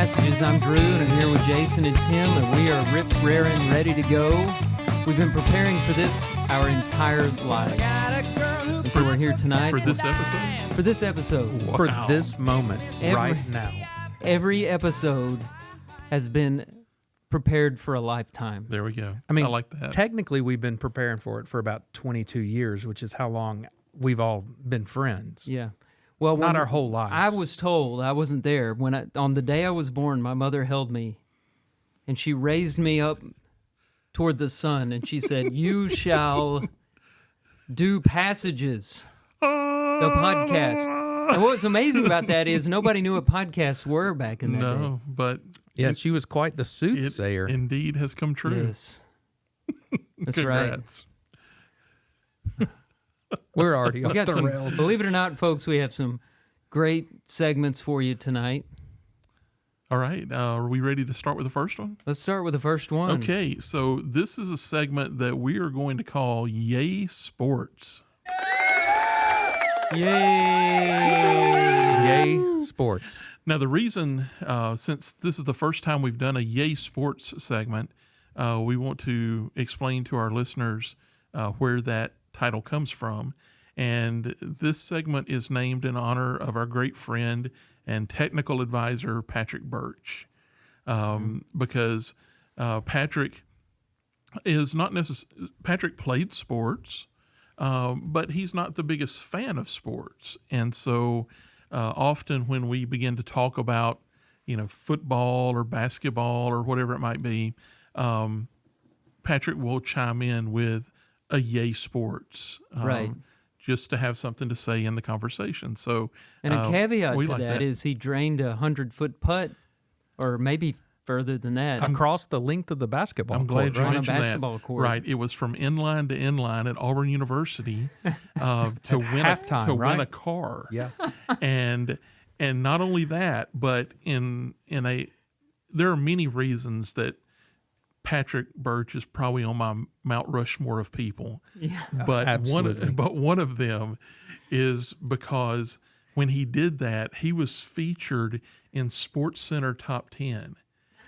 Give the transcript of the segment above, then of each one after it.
Passages. I'm Drew, and I'm here with Jason and Tim, and we are rip-raring, ready to go. We've been preparing for this our entire lives. And so we're here tonight. For this episode? For this episode. Wow. For this moment, right now. Every episode has been prepared for a lifetime. There we go. I mean, I like that. Technically, we've been preparing for it for about 22 years, which is how long we've all been friends. Yeah. Well, Not our whole lives. I was told, I wasn't there, on the day I was born, my mother held me, and she raised me up toward the sun, and she said, "You shall do Passages, the podcast." And what's amazing about that is nobody knew what podcasts were back in that day. No, but Yeah, she was quite the soothsayer. it indeed has come true. Yes. That's right. Congrats. We're already We off got the some, rails. believe it or not, folks, we have some great segments for you tonight. All right. Are we ready to start with the first one? Let's start with the first one. Okay. So this is a segment that we are going to call Yay Sports. Yay! Yay, sports. Now, the reason, since this is the first time we've done a Yay Sports segment, we want to explain to our listeners where that title comes from. And this segment is named in honor of our great friend and technical advisor, Patrick Birch, because Patrick is not necessarily, Patrick played sports, but he's not the biggest fan of sports. And so often when we begin to talk about, football or basketball or whatever it might be, Patrick will chime in with a Yay Sports. Right. Just to have something to say in the conversation. So, And a caveat we to like that is he drained a 100-foot putt, or maybe further than that. Across the length of the basketball I'm court, glad you on a mentioned basketball that. court. Right, it was from inline to inline at Auburn University to win halftime, win right? a car. Yeah. and not only that, but there are many reasons that Patrick Birch is probably on my Mount Rushmore of people. Yeah. But Absolutely. one of them is because when he did that, he was featured in SportsCenter Top 10.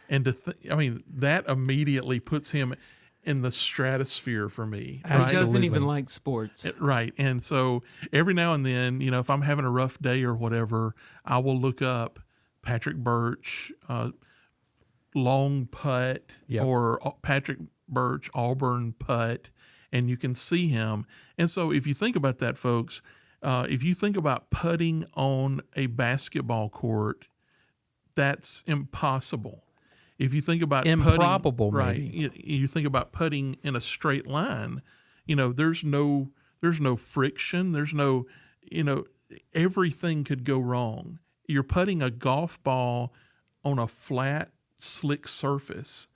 And that immediately puts him in the stratosphere for me. He Right? doesn't Absolutely. even like sports. Right. And so every now and then, if I'm having a rough day or whatever, I will look up Patrick Birch, long putt, Yep. or Patrick Birch Auburn putt, and you can see him. And so if you think about that, folks, if you think about putting on a basketball court, that's impossible. If you think about Improbable, putting, right? maybe. You think about putting in a straight line. There's no friction. There's no, everything could go wrong. You're putting a golf ball on a flat, slick surface.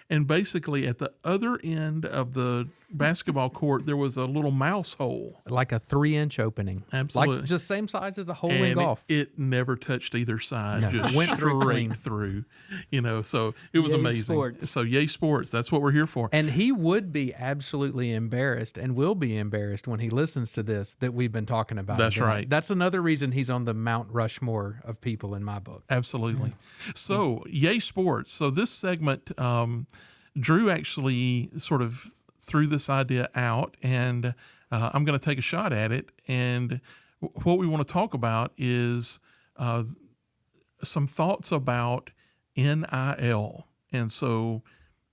And basically at the other end of the basketball court, there was a little mouse hole. Like a 3-inch opening. Absolutely. Like just same size as a hole in And golf. it never touched either side, No. just Went through clean. straight through, so it was Yay amazing. sports. So Yay Sports, that's what we're here for. And he would be absolutely embarrassed and will be embarrassed when he listens to this that we've been talking about. That's tonight. right. That's another reason he's on the Mount Rushmore of people in my book. Absolutely. So, Yay Sports. So, this segment, Drew actually sort of threw this idea out, and I'm going to take a shot at it. And what we want to talk about is some thoughts about NIL. And so,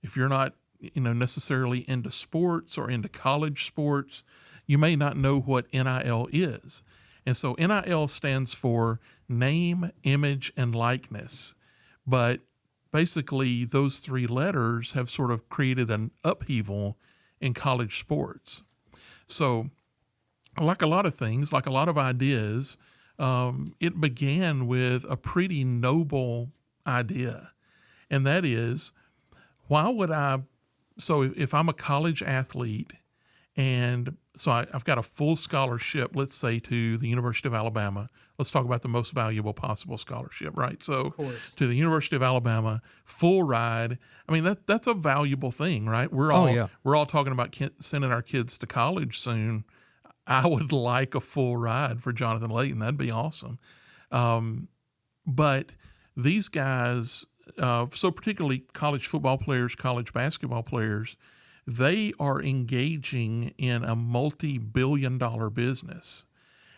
if you're not, necessarily into sports or into college sports, you may not know what NIL is. And so, NIL stands for name, image, and likeness. But basically, those three letters have sort of created an upheaval in college sports. So, like a lot of things, like a lot of ideas, it began with a pretty noble idea. And that is, why would so if I'm a college athlete, and so I've got a full scholarship, let's say to the University of Alabama. Let's talk about the most valuable possible scholarship, right? So to the University of Alabama, full ride. I mean, that's a valuable thing, right? We're all talking about sending our kids to college soon. I would like a full ride for Jonathan Layton. That'd be awesome. But these guys, so particularly college football players, college basketball players, they are engaging in a multi-billion-dollar business.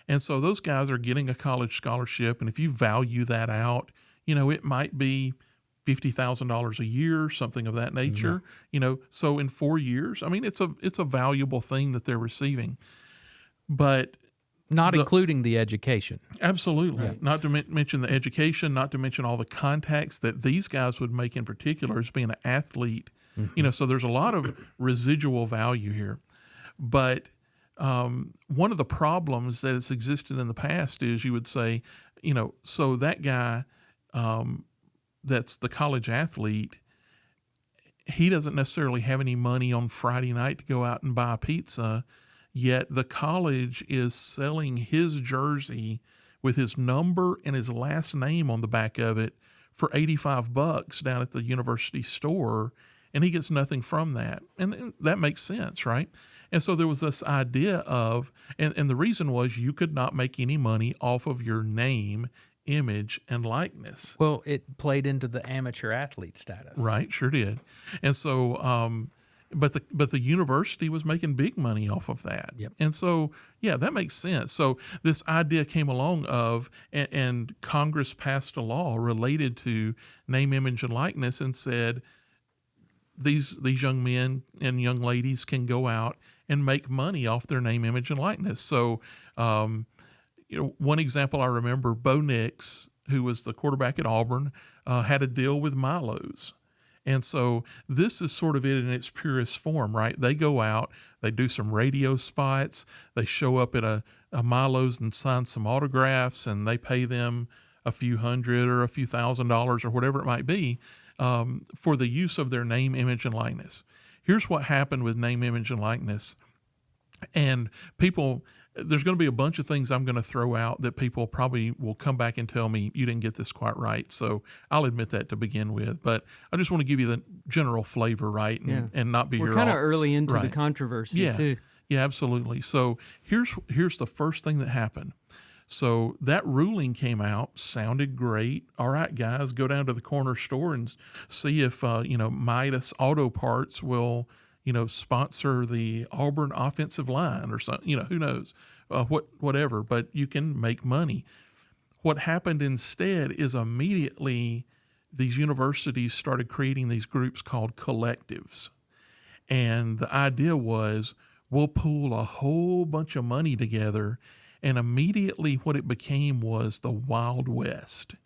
And so those guys are getting a college scholarship, and if you value that out, it might be $50,000 a year, something of that nature. So in 4 years, I mean, it's a valuable thing that they're receiving, but not including the education. Absolutely, right. Not to mention the education, not to mention all the contacts that these guys would make in particular as being an athlete. So there's a lot of residual value here, but one of the problems that has existed in the past is you would say, so that guy that's the college athlete, he doesn't necessarily have any money on Friday night to go out and buy a pizza, yet the college is selling his jersey with his number and his last name on the back of it for $85 down at the university store, and he gets nothing from that. And that makes sense, right? And so there was this idea of, and the reason was you could not make any money off of your name, image, and likeness. Well, it played into the amateur athlete status. Right, sure did. And so, but the university was making big money off of that. Yep. And so, yeah, that makes sense. So this idea came along and Congress passed a law related to name, image, and likeness and said these young men and young ladies can go out and make money off their name, image, and likeness. So, one example I remember, Bo Nix, who was the quarterback at Auburn, had a deal with Milo's. And so this is sort of it in its purest form, right? They go out, they do some radio spots, they show up at a Milo's and sign some autographs, and they pay them a few $100 or a few $1,000 or whatever it might be for the use of their name, image, and likeness. Here's what happened with name, image, and likeness. And people, there's going to be a bunch of things I'm going to throw out that people probably will come back and tell me you didn't get this quite right. So I'll admit that to begin with. But I just want to give you the general flavor, right? And not be We're here kind of all, early into right. the controversy, too. Yeah, absolutely. So here's the first thing that happened. So that ruling came out, sounded great. All right, guys, go down to the corner store and see if Midas Auto Parts will sponsor the Auburn offensive line or something. Who knows, whatever. But you can make money. What happened instead is immediately these universities started creating these groups called collectives, and the idea was we'll pool a whole bunch of money together. And immediately what it became was the Wild West.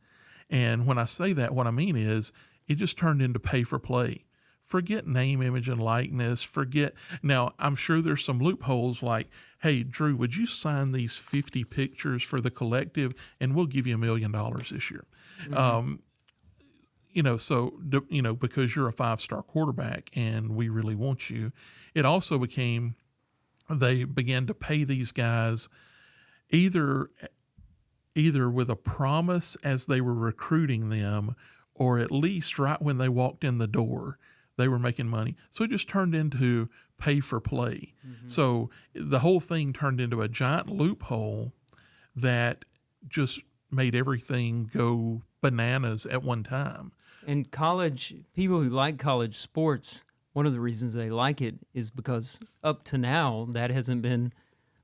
And when I say that, what I mean is it just turned into pay for play. Forget name, image, and likeness. Now, I'm sure there's some loopholes like, hey, Drew, would you sign these 50 pictures for the collective and we'll give you $1 million this year? Mm-hmm. Because you're a 5-star quarterback and we really want you. It also became, they began to pay these guys either with a promise as they were recruiting them, or at least right when they walked in the door, they were making money. So it just turned into pay for play. Mm-hmm. So the whole thing turned into a giant loophole that just made everything go bananas at one time. And people who like college sports, one of the reasons they like it is because up to now, that hasn't been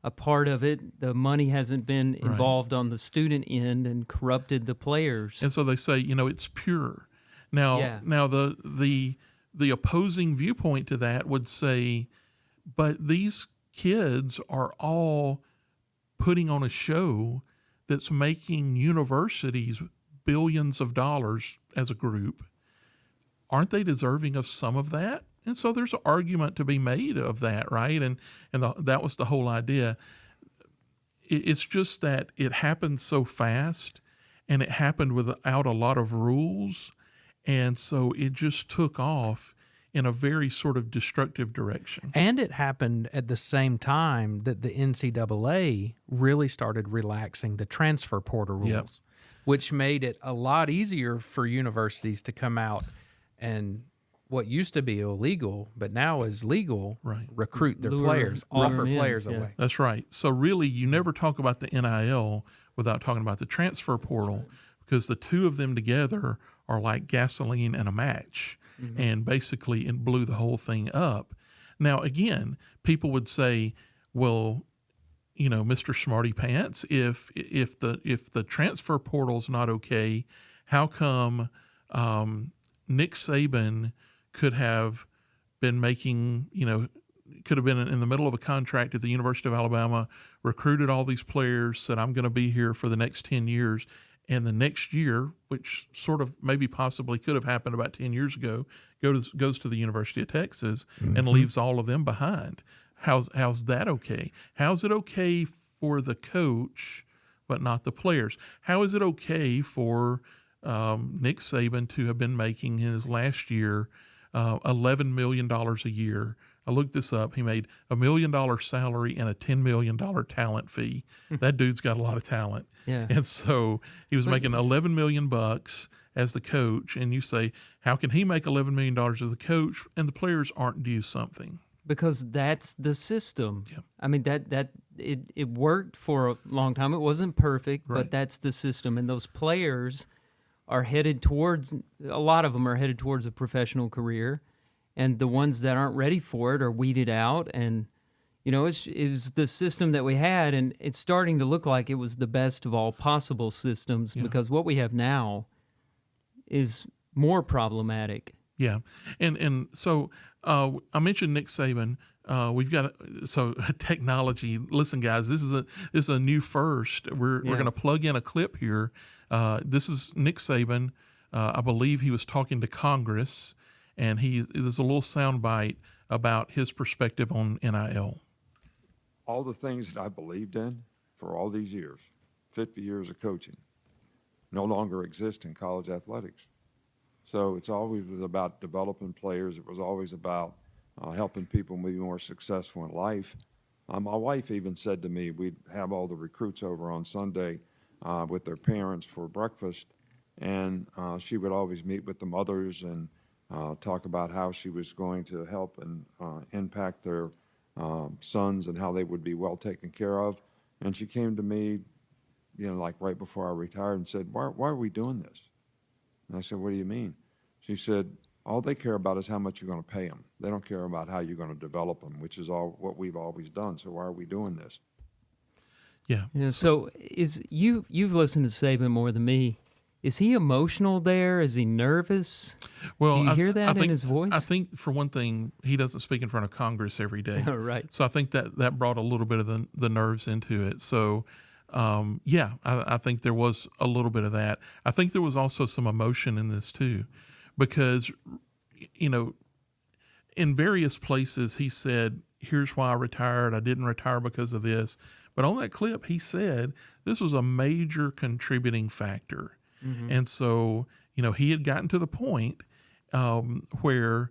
a part of it. The money hasn't been involved on the student end and corrupted the players. And so they say, it's pure. Now the opposing viewpoint to that would say, but these kids are all putting on a show that's making universities billions of dollars as a group. Aren't they deserving of some of that? And so there's an argument to be made of that, right? And that was the whole idea. It's just that it happened so fast, and it happened without a lot of rules, and so it just took off in a very sort of destructive direction. And it happened at the same time that the NCAA really started relaxing the transfer portal rules, which made it a lot easier for universities to come out and what used to be illegal, but now is legal, recruit their players, offer players away. That's right. So really, you never talk about the NIL without talking about the transfer portal, because the two of them together are like gasoline and a match, and basically it blew the whole thing up. Now, again, people would say, well, Mr. Smarty Pants, if the transfer portal's not okay, how come Nick Saban could have been making, could have been in the middle of a contract at the University of Alabama, recruited all these players, said, I'm going to be here for the next 10 years. And the next year, which sort of maybe possibly could have happened about 10 years ago, goes to the University of Texas and leaves all of them behind. How's that okay? How's it okay for the coach but not the players? How is it okay for Nick Saban to have been making his last year $11 million a year? I looked this up. He made $1 million salary and a $10 million talent fee. That dude's got a lot of talent. Yeah. And so he was making $11 million as the coach. And you say, how can he make $11 million as the coach and the players aren't due something? Because that's the system. Yeah. I mean, it worked for a long time. It wasn't perfect, Right. but that's the system. And those players are headed towards, a lot of them are headed towards a professional career. And the ones that aren't ready for it are weeded out. And, it was the system that we had. And it's starting to look like it was the best of all possible systems, because what we have now is more problematic. Yeah. And so I mentioned Nick Saban. We've got technology. Listen, guys, this is a new first. We're going to plug in a clip here. This is Nick Saban. I believe he was talking to Congress, and there's a little soundbite about his perspective on NIL. All the things that I believed in for all these years, 50 years of coaching, no longer exist in college athletics. So it's always was about developing players. It was always about helping people be more successful in life. My wife even said to me, we'd have all the recruits over on Sunday with their parents for breakfast, and she would always meet with the mothers and talk about how she was going to help and impact their sons and how they would be well taken care of. And she came to me, like right before I retired and said, why are we doing this? And I said, what do you mean? She said, all they care about is how much you're going to pay them. They don't care about how you're going to develop them, which is all what we've always done. So why are we doing this? Yeah. So you've listened to Saban more than me. Is he emotional there? Is he nervous? Well, do you hear that I think, in his voice? I think, for one thing, he doesn't speak in front of Congress every day. Right. So I think that brought a little bit of the nerves into it. So, I think there was a little bit of that. I think there was also some emotion in this too, because, in various places he said, here's why I retired. I didn't retire because of this. But on that clip, he said this was a major contributing factor. Mm-hmm. And so, he had gotten to the point where,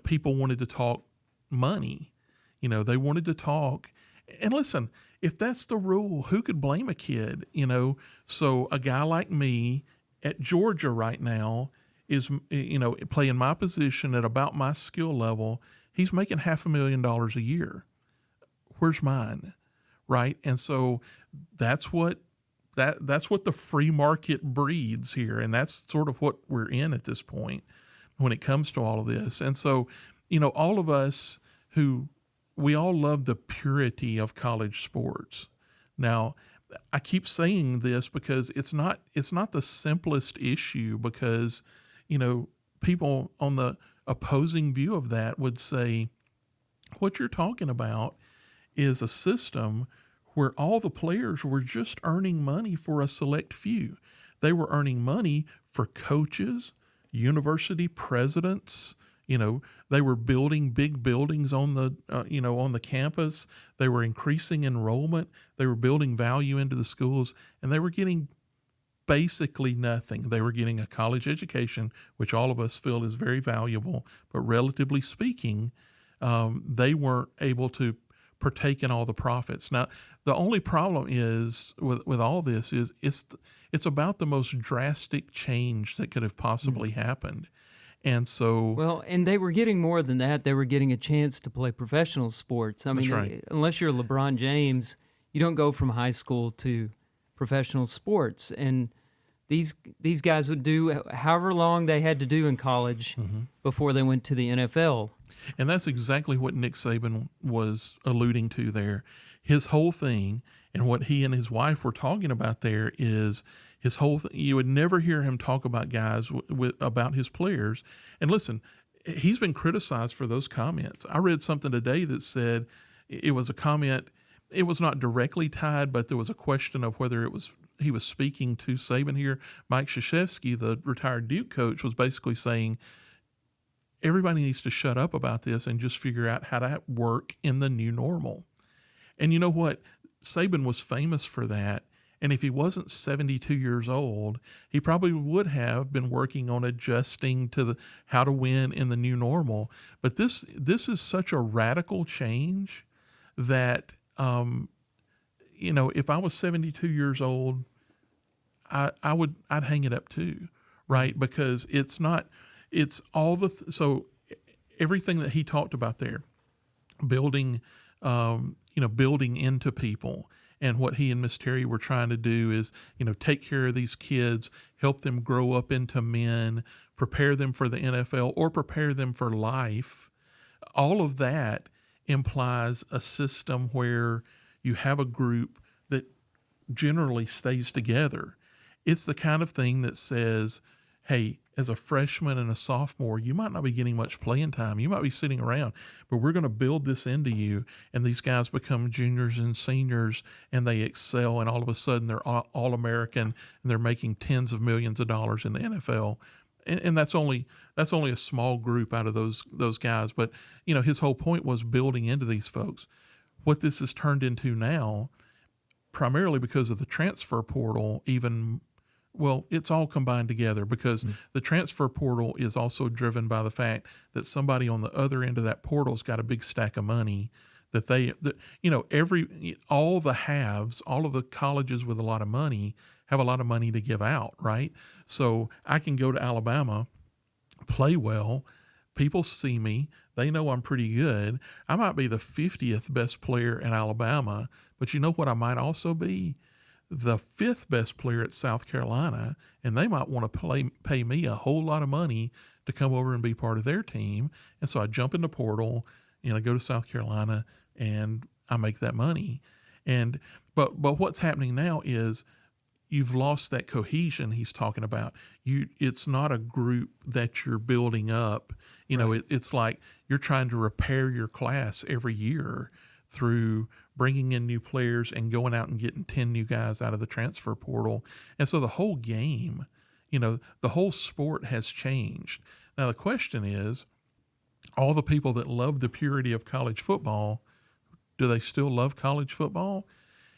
people wanted to talk money. They wanted to talk. And listen, if that's the rule, who could blame a kid? So a guy like me at Georgia right now is, playing my position at about my skill level. He's making $500,000 a year. Where's mine? Right. And so that's what the free market breeds here. And that's sort of what we're in at this point when it comes to all of this. And so, all of us we all love the purity of college sports. Now, I keep saying this because it's not the simplest issue, because, people on the opposing view of that would say, what you're talking about is a system where all the players were just earning money for a select few. They were earning money for coaches, university presidents. They were building big buildings on the campus. They were increasing enrollment. They were building value into the schools, and they were getting basically nothing. They were getting a college education, which all of us feel is very valuable, but relatively speaking, they weren't able to partake in all the profits. Now, the only problem is with all this is it's about the most drastic change that could have possibly happened. And so, well, and they were getting more than that. They were getting a chance to play professional sports. I mean, right. Unless you're LeBron James, you don't go from high school to professional sports. And these guys would do however long they had to do in college before they went to the NFL. And that's exactly what Nick Saban was alluding to there. His whole thing, and what he and his wife were talking about there, is his whole thing. You would never hear him talk about guys about his players. And listen, he's been criticized for those comments. I read something today that said it was a comment. It was not directly tied, but there was a question of whether he was speaking to Saban here. Mike Krzyzewski, the retired Duke coach, was basically saying, everybody needs to shut up about this and just figure out how to work in the new normal. And you know what? Saban was famous for that. And if he wasn't 72 years old, he probably would have been working on adjusting to how to win in the new normal. But this is such a radical change that, if I was 72 years old, I'd hang it up too, right? Because it's all so everything that he talked about there, building into people. And what he and Miss Terry were trying to do is, take care of these kids, help them grow up into men, prepare them for the NFL or prepare them for life. All of that implies a system where you have a group that generally stays together. It's the kind of thing that says, hey, as a freshman and a sophomore, you might not be getting much playing time. You might be sitting around, but we're going to build this into you. And these guys become juniors and seniors, and they excel. And all of a sudden, they're all-American, and they're making tens of millions of dollars in the NFL. And that's only a small group out of those guys. But his whole point was building into these folks. What this has turned into now, primarily because of the transfer portal, it's all combined together, because the transfer portal is also driven by the fact that somebody on the other end of that portal's got a big stack of money that all the haves, all of the colleges with a lot of money have a lot of money to give out, right? So I can go to Alabama, play well, people see me, they know I'm pretty good. I might be the 50th best player in Alabama, but you know what I might also be? The 5th best player at South Carolina, and they might want to pay me a whole lot of money to come over and be part of their team. And so I jump in the portal, I go to South Carolina, and I make that money. But what's happening now is you've lost that cohesion he's talking about. It's not a group that you're building up. It's like you're trying to repair your class every year through bringing in new players and going out and getting 10 new guys out of the transfer portal. And so the whole game, the whole sport has changed. Now the question is, all the people that love the purity of college football, do they still love college football?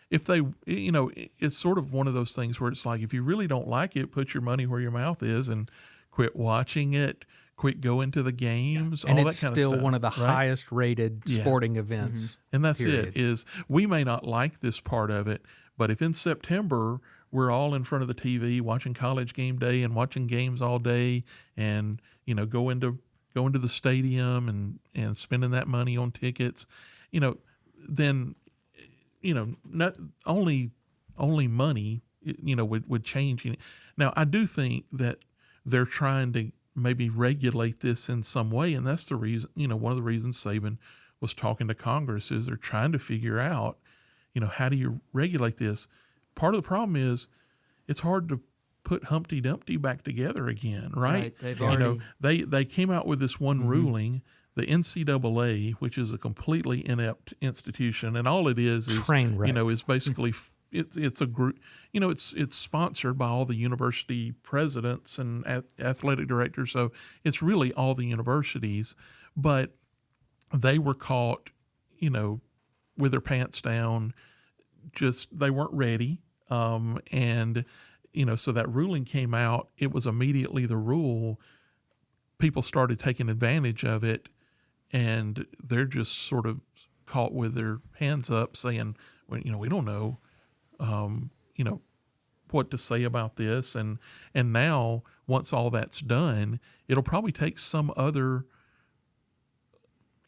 If they, it's sort of one of those things where it's like, if you really don't like it, put your money where your mouth is and quit watching it, quit going to the games, and all that it's kind of still stuff. one of the right? highest rated sporting events. And that's period. it, is we may not like this part of it, but if in September we're all in front of the TV watching College Game Day and watching games all day and, go into the stadium and spending that money on tickets, then, not only money, would change. Now, I do think that they're trying to maybe regulate this in some way, and that's the reason, one of the reasons Saban was talking to Congress is they're trying to figure out, how do you regulate this? Part of the problem is it's hard to put Humpty Dumpty back together again, right? They've already... They came out with this one ruling, the NCAA, which is a completely inept institution, and all it is train wreck. Is basically it's a group, it's sponsored by all the university presidents and athletic directors, so it's really all the universities, but they were caught, with their pants down, they weren't ready, and so that ruling came out. It was immediately the rule. People started taking advantage of it, and they're just sort of caught with their hands up saying, well, we don't know, what to say about this. And now, once all that's done, it'll probably take some other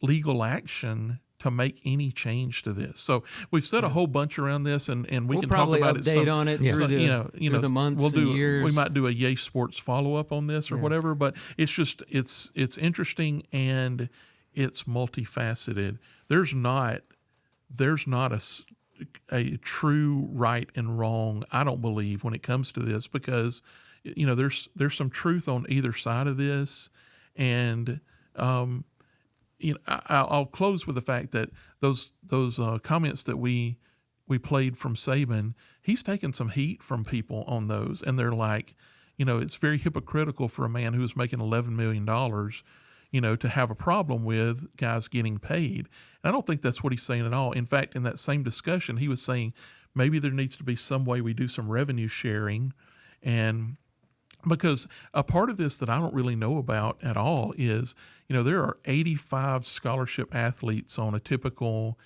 legal action to make any change to this. So we've said a whole bunch around this, and we We'll can talk probably about it. update on it through the months we'll do. and years. We might do a Yay Sports follow up on this or whatever. But it's just it's interesting and it's multifaceted. There's not a true right and wrong, I don't believe, when it comes to this, because there's some truth on either side of this, and I'll close with the fact that those comments that we played from Saban, he's taken some heat from people on those, and they're like, it's very hypocritical for a man who's making $11 million, to have a problem with guys getting paid. And I don't think that's what he's saying at all. In fact, in that same discussion, he was saying maybe there needs to be some way we do some revenue sharing, and because a part of this that I don't really know about at all is, there are 85 scholarship athletes on a typical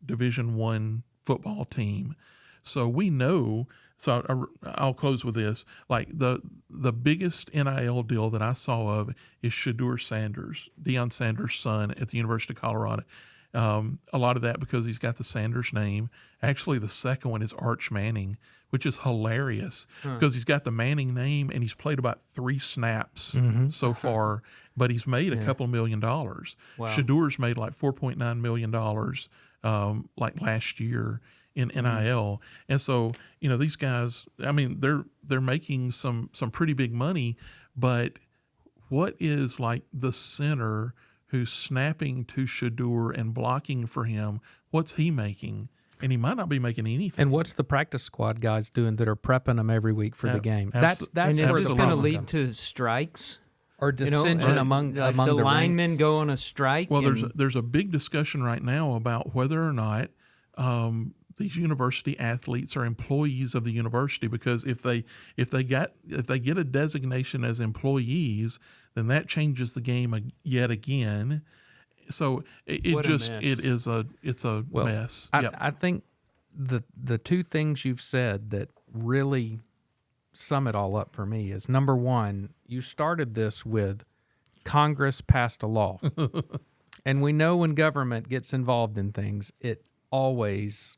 Division I football team. So we know. So I'll close with this. Like the biggest NIL deal that I saw of is Shedeur Sanders, Deion Sanders' son at the University of Colorado. A lot of that because he's got the Sanders name. Actually, the second one is Arch Manning, which is hilarious because he's got the Manning name and he's played about 3 snaps so far, but he's made a couple $1 million. Wow. Shedeur's made like $4.9 million like last year in NIL. And so, these guys, I mean, they're making some pretty big money, but what is like the center who's snapping to Shedeur and blocking for him, what's he making? And he might not be making anything. And what's the practice squad guys doing that are prepping them every week for the game? That's and is where this the going to problem lead comes. to strikes? Or dissension among the the linemen ranks? go on a strike? Well, there's a big discussion right now about whether or not these university athletes are employees of the university, because if they get a designation as employees, then that changes the game yet again. So it's a mess. I think the two things you've said that really sum it all up for me is, number one, you started this with Congress passed a law. And we know when government gets involved in things, it always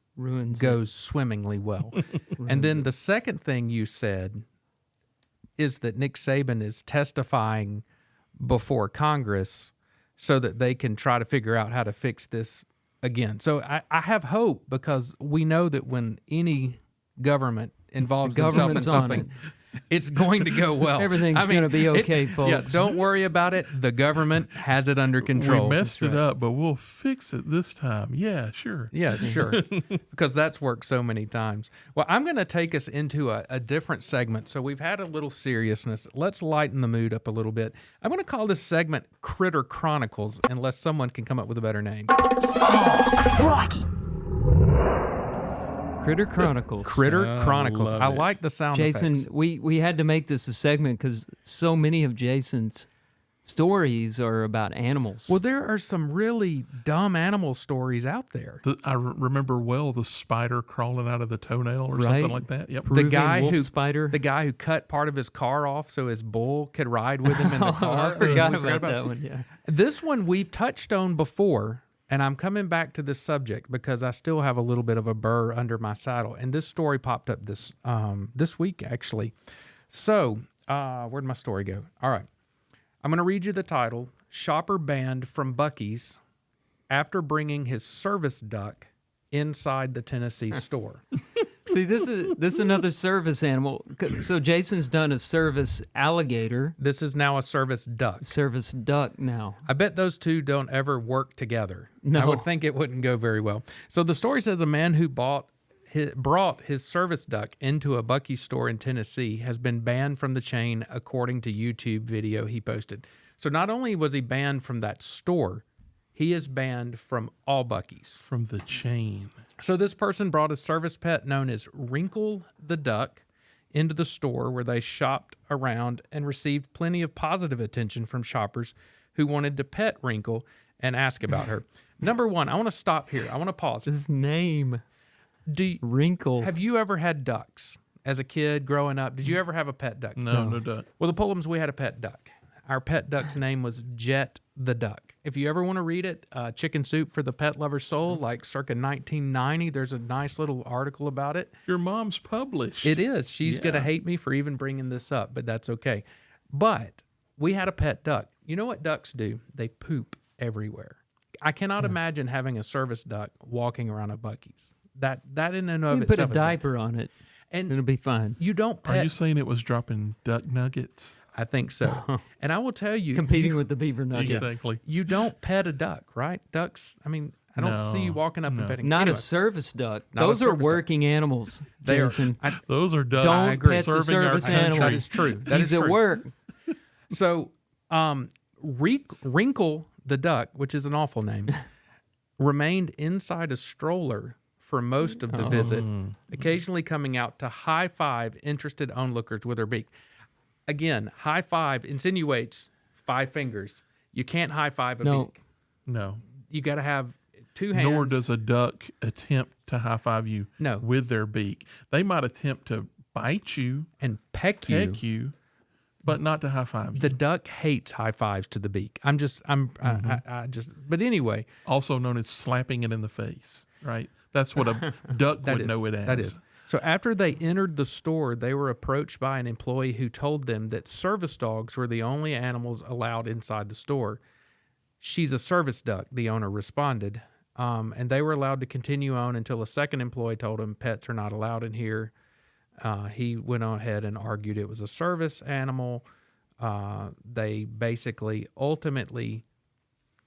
goes swimmingly well. And then the second thing you said is that Nick Saban is testifying before Congress so that they can try to figure out how to fix this again. So I have hope, because we know that when any government involves themselves in something, it's going to go well. Everything's going to be okay, folks. Yeah, don't worry about it. The government has it under control. We messed it up, but we'll fix it this time. Yeah, sure. Yeah, sure. Because that's worked so many times. Well, I'm going to take us into a different segment. So we've had a little seriousness. Let's lighten the mood up a little bit. I'm going to call this segment Critter Chronicles, unless someone can come up with a better name. Rocky. Critter Chronicles. Critter Chronicles. I like the sound Jason, effects. we had to make this a segment because so many of Jason's stories are about animals. Well, there are some really dumb animal stories out there. I remember well the spider crawling out of the toenail or something like that. Yep. Peruvian wolf spider. The guy who cut part of his car off so his bull could ride with him in the car. I forgot about that one, yeah. This one we've touched on before, and I'm coming back to this subject because I still have a little bit of a burr under my saddle. And this story popped up this week, actually. So, where'd my story go? All right. I'm going to read you the title. Shopper banned from Buccees after bringing his service duck inside the Tennessee store. See, this is another service animal. So Jason's done a service alligator. This is now a service duck. Service duck now. I bet those two don't ever work together. No. I would think it wouldn't go very well. So the story says a man who brought his service duck into a Buccees store in Tennessee has been banned from the chain, according to YouTube video he posted. So not only was he banned from that store, he is banned from all Buccees. From the chain. So this person brought a service pet known as Wrinkle the duck into the store, where they shopped around and received plenty of positive attention from shoppers who wanted to pet Wrinkle and ask about her. Number one, I want to stop here. I want to pause. His name. Wrinkle. Have you ever had ducks as a kid growing up? Did you ever have a pet duck? No duck. Well, the Pullums, we had a pet duck. Our pet duck's name was Jet the Duck. If you ever want to read it, Chicken Soup for the Pet Lover's Soul, like circa 1990, there's a nice little article about it. Your mom's published. It is. She's going to hate me for even bringing this up, but that's okay. But we had a pet duck. You know what ducks do? They poop everywhere. I cannot imagine having a service duck walking around a Bucky's. That in and of You put a itself is diaper on it, and it'll be fine. you don't Are pet. you saying it was dropping duck nuggets? I think so. And I will tell you, Competing with the beaver nuggets. Exactly. you don't pet a duck, right? Ducks. I mean, I don't see you walking up and petting. Not Anyway, a service duck. Not a Those are service duck. working animals, They are. Jensen. Those are ducks Don't agree. pet the serving our service country. animal. That is true. That He's is at true. work. So, Wrinkle the duck, which is an awful name, remained inside a stroller for most of the visit, occasionally coming out to high five interested onlookers with her beak. Again, high five insinuates 5 fingers. You can't high five a No. beak. No. You got to have 2 hands. Nor does a duck attempt to high five you No. with their beak. They might attempt to bite you, and peck you. peck you, but not to high five you. The duck hates high fives to the beak. I just. But anyway, Also known as slapping it in the face, right? That's what a duck that would is know it as. that is. So after they entered the store, they were approached by an employee who told them that service dogs were the only animals allowed inside the store. She's a service duck, the owner responded. And they were allowed to continue on until a second employee told him pets are not allowed in here. He went on ahead and argued it was a service animal. They basically ultimately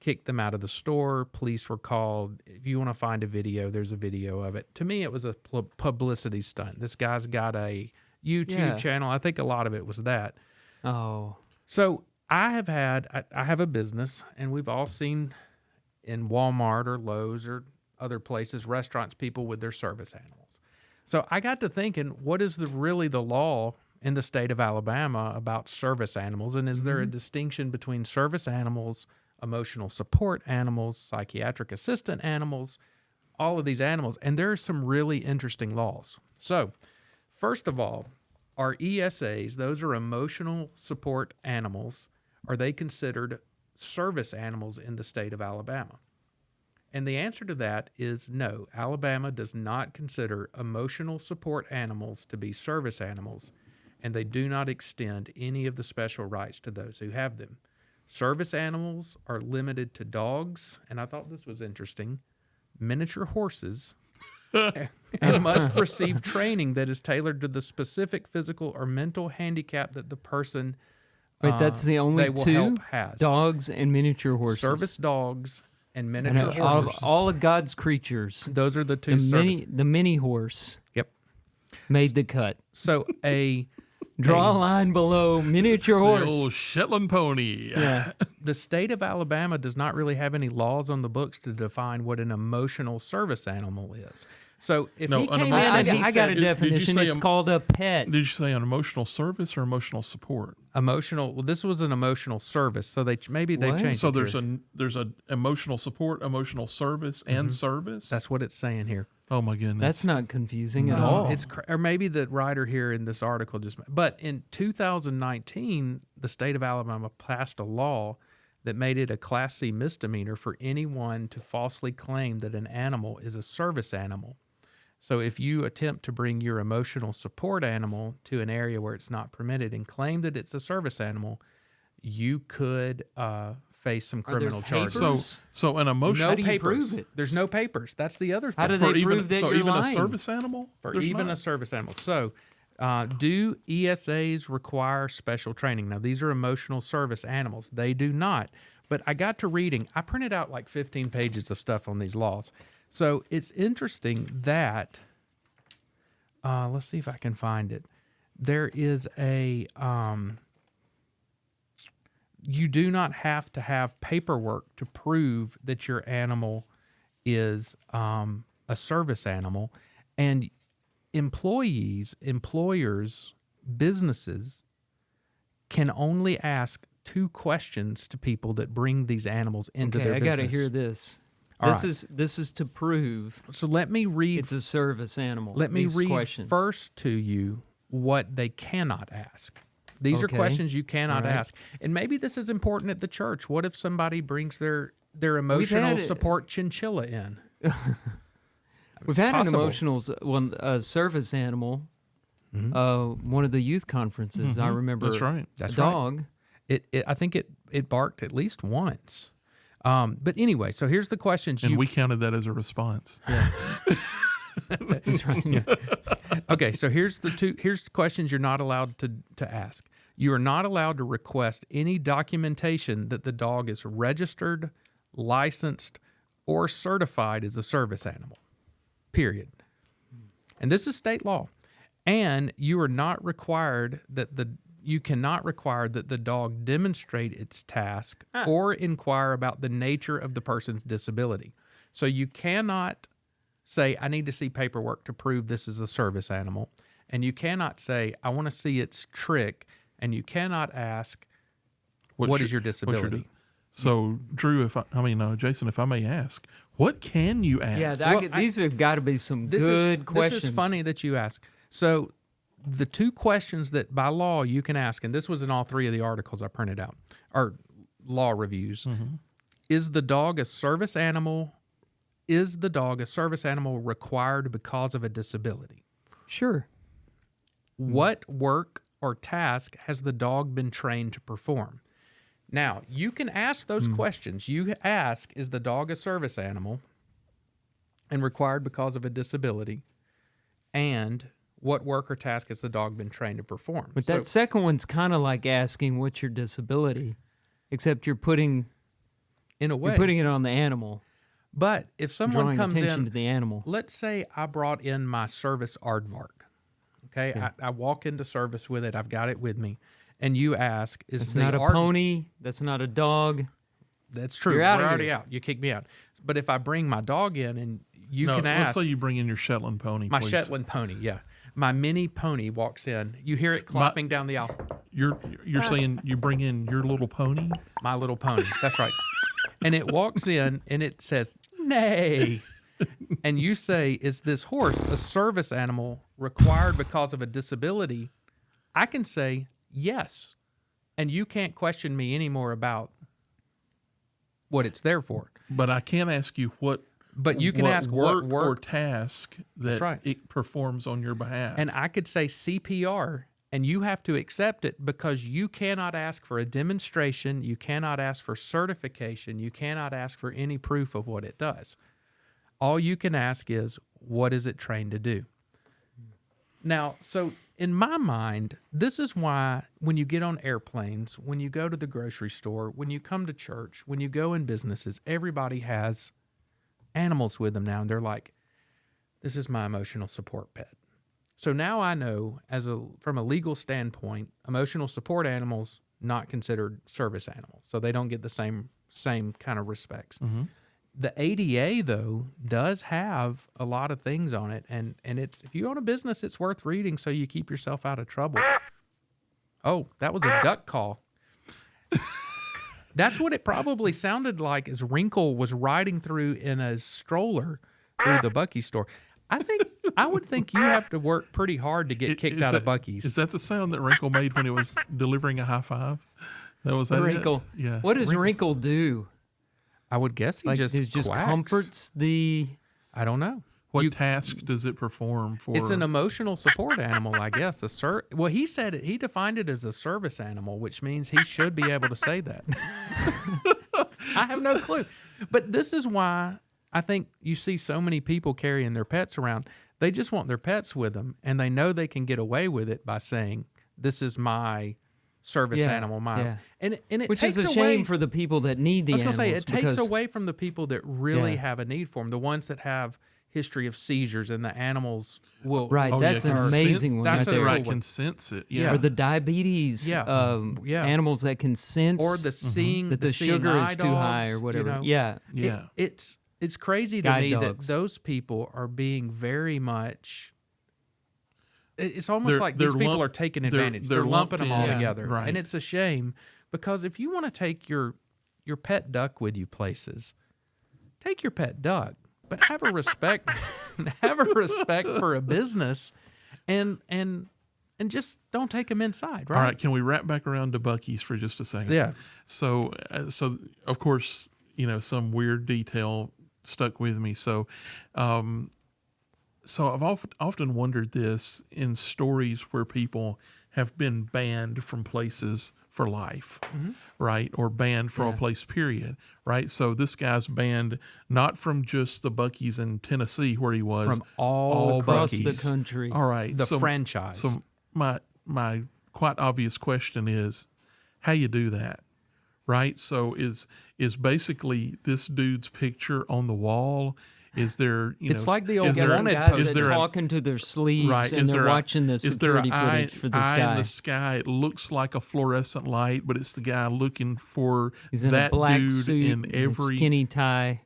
kicked them out of the store. Police were called. If you want to find a video, there's a video of it. To me, it was a publicity stunt. This guy's got a YouTube channel. I think a lot of it was that. Oh, So I have a business, and we've all seen in Walmart or Lowe's or other places, restaurants, people with their service animals. So I got to thinking, what is really the law in the state of Alabama about service animals? And is there a distinction between service animals, emotional support animals, psychiatric assistant animals, all of these animals? And there are some really interesting laws. So first of all, are ESAs, those are emotional support animals, are they considered service animals in the state of Alabama? And the answer to that is no. Alabama does not consider emotional support animals to be service animals, and they do not extend any of the special rights to those who have them. Service animals are limited to dogs, and I thought this was interesting, miniature horses, and must receive training that is tailored to the specific physical or mental handicap that the person wait, that's the only they will two? help has. Dogs and miniature horses. Service dogs and And miniature horses. all of God's creatures. Those are the two The mini horse Yep. made the cut. So Draw a line below miniature The horse. old Shetland pony. Yeah. the state of Alabama does not really have any laws on the books to define what an emotional service animal is. So if No, he an came in emotional- and he I got said a did you definition. say It's em- called a pet. Did you say an emotional service or emotional support? emotional, well, this was an emotional service, so maybe they What? changed. So it there's here. there's a emotional support, emotional service, and service. That's what it's saying here. Oh my goodness. That's not confusing at No, all. or maybe the writer here in this article but in 2019, the state of Alabama passed a law that made it a Class C misdemeanor for anyone to falsely claim that an animal is a service animal. So if you attempt to bring your emotional support animal to an area where it's not permitted and claim that it's a service animal, you could face some Are there criminal charges. papers? so an emotional How do you papers. prove it? There's no papers. That's the other thing. How do for they even prove that so you're even lying? a service animal For There's even not. a service animal. So, do ESAs require special training? Now, these are emotional service animals. They do not. But I got to reading. I printed out like 15 pages of stuff on these laws. So, it's interesting that, let's see if I can find it. There is a, you do not have to have paperwork to prove that your animal is a service animal. And employers, businesses can only ask 2 questions to people that bring these animals into Okay, their I business. got to hear this. All This right. this is to prove So let me read. it's a service animal. Let me these read questions. first to you what they cannot ask. These are Okay. questions you cannot All right. ask. And maybe this is important at the church. What if somebody brings their emotional had it- support chinchilla in? We've had possible. an emotional service animal. One of the youth conferences, I remember. That's right. That's a right. dog. I think it barked at least once. But anyway, so here's the questions And you we counted that as a response. That's right. Okay, so here's the questions you're not allowed to ask. You are not allowed to request any documentation that the dog is registered, licensed, or certified as a service animal. Period. And this is state law. And you are not required you cannot require that the dog demonstrate its task or inquire about the nature of the person's disability. So you cannot say, I need to see paperwork to prove this is a service animal. And you cannot say, I want to see its trick. And you cannot ask, what is your disability? So, Drew, Jason, if I may ask, what can you ask? Yeah, these have got to be some good questions. This is funny that you ask. So the two questions that by law you can ask, and this was in all three of the articles I printed out, are law reviews. Is the dog a service animal? Is the dog a service animal required because of a disability? Sure. What work or task has the dog been trained to perform? Now, you can ask those questions. You ask, is the dog a service animal and required because of a disability? And what work or task has the dog been trained to perform? But that second one's kind of like asking what's your disability, except you're putting in a way, you're putting it on the animal, but if someone drawing comes attention in, to the animal. let's say I brought in my service aardvark. Okay, I walk into service with it. I've got it with me, and you ask, "Is It's the not a aard-" pony. That's not a dog. That's true. You're We're outta already here. out. You kick me out. But if I bring my dog in, and you No, can let's ask, say you bring in your Shetland pony, my please. Shetland pony, my mini pony walks in. You hear it clopping down the aisle. You're saying you bring in your little pony? My little pony. That's right. And it walks in and it says, "Nay." And you say, "Is this horse a service animal required because of a disability?" I can say, "Yes." And you can't question me anymore about what it's there for. But I can't ask you what But you can ask work, what work or task that right. it performs on your behalf. And I could say CPR, and you have to accept it because you cannot ask for a demonstration, you cannot ask for certification, you cannot ask for any proof of what it does. All you can ask is, what is it trained to do? Now, so in my mind, this is why when you get on airplanes, when you go to the grocery store, when you come to church, when you go in businesses, everybody has animals with them now, and they're like, this is my emotional support pet. So now I know, from a legal standpoint, emotional support animals not considered service animals, so they don't get the same kind of respects. The ADA though does have a lot of things on it, and it's, if you own a business, it's worth reading so you keep yourself out of trouble. Oh, that was a duck call. That's what it probably sounded like as Wrinkle was riding through in a stroller through the Buccees store. I would think you have to work pretty hard to get kicked out of Buccees. Is that the sound that Wrinkle made when he was delivering a high five? That was that Wrinkle. It? Yeah. What does Wrinkle do? I would guess he Like just it just quacks. comforts the. I don't know. What task does it perform for? It's an emotional support animal, I guess. Well, he said he defined it as a service animal, which means he should be able to say that. I have no clue. But this is why I think you see so many people carrying their pets around. They just want their pets with them, and they know they can get away with it by saying, "This is my service animal." And it Which takes is a away, shame for the people that need the I was going to animals. say, it takes because- away from the people that really Yeah. have a need for them, the ones that have history of seizures, and the animals will. Right, that's an amazing one. That's right a there. right, cool one. can sense it. Yeah. Yeah. Or the diabetes animals that can sense Or the seeing that the seeing sugar eye is too high dogs, or whatever. you know. Yeah. Yeah. It's crazy to Guide me dogs. that those people are being very much. It's almost They're- like these they're people lump- are taking they're- advantage. they're They're lumping lumped them all in, together, right. and it's a shame because if you want to take your pet duck with you places, take your pet duck, but have a respect, have a respect for a business, and and just don't take them inside, right? All right, can we wrap back around to Buccees for just a second? Yeah. So of course, some weird detail stuck with me. So I've often wondered this in stories where people have been banned from places for life, right? Or banned for a place, period, right? So this guy's banned not from just the Buccees in Tennessee where he was. From all across Buccees. the country. All right. The franchise. So my quite obvious question is, how you do that, right? So is basically this dude's picture on the wall? Is there, It's like the old Got some wanted guys poster. that talking to their sleeves right? and they're watching the security footage for this eye guy. in the sky? It looks like a fluorescent light, but it's the guy looking for He's in that a black dude suit, in and a every. skinny tie.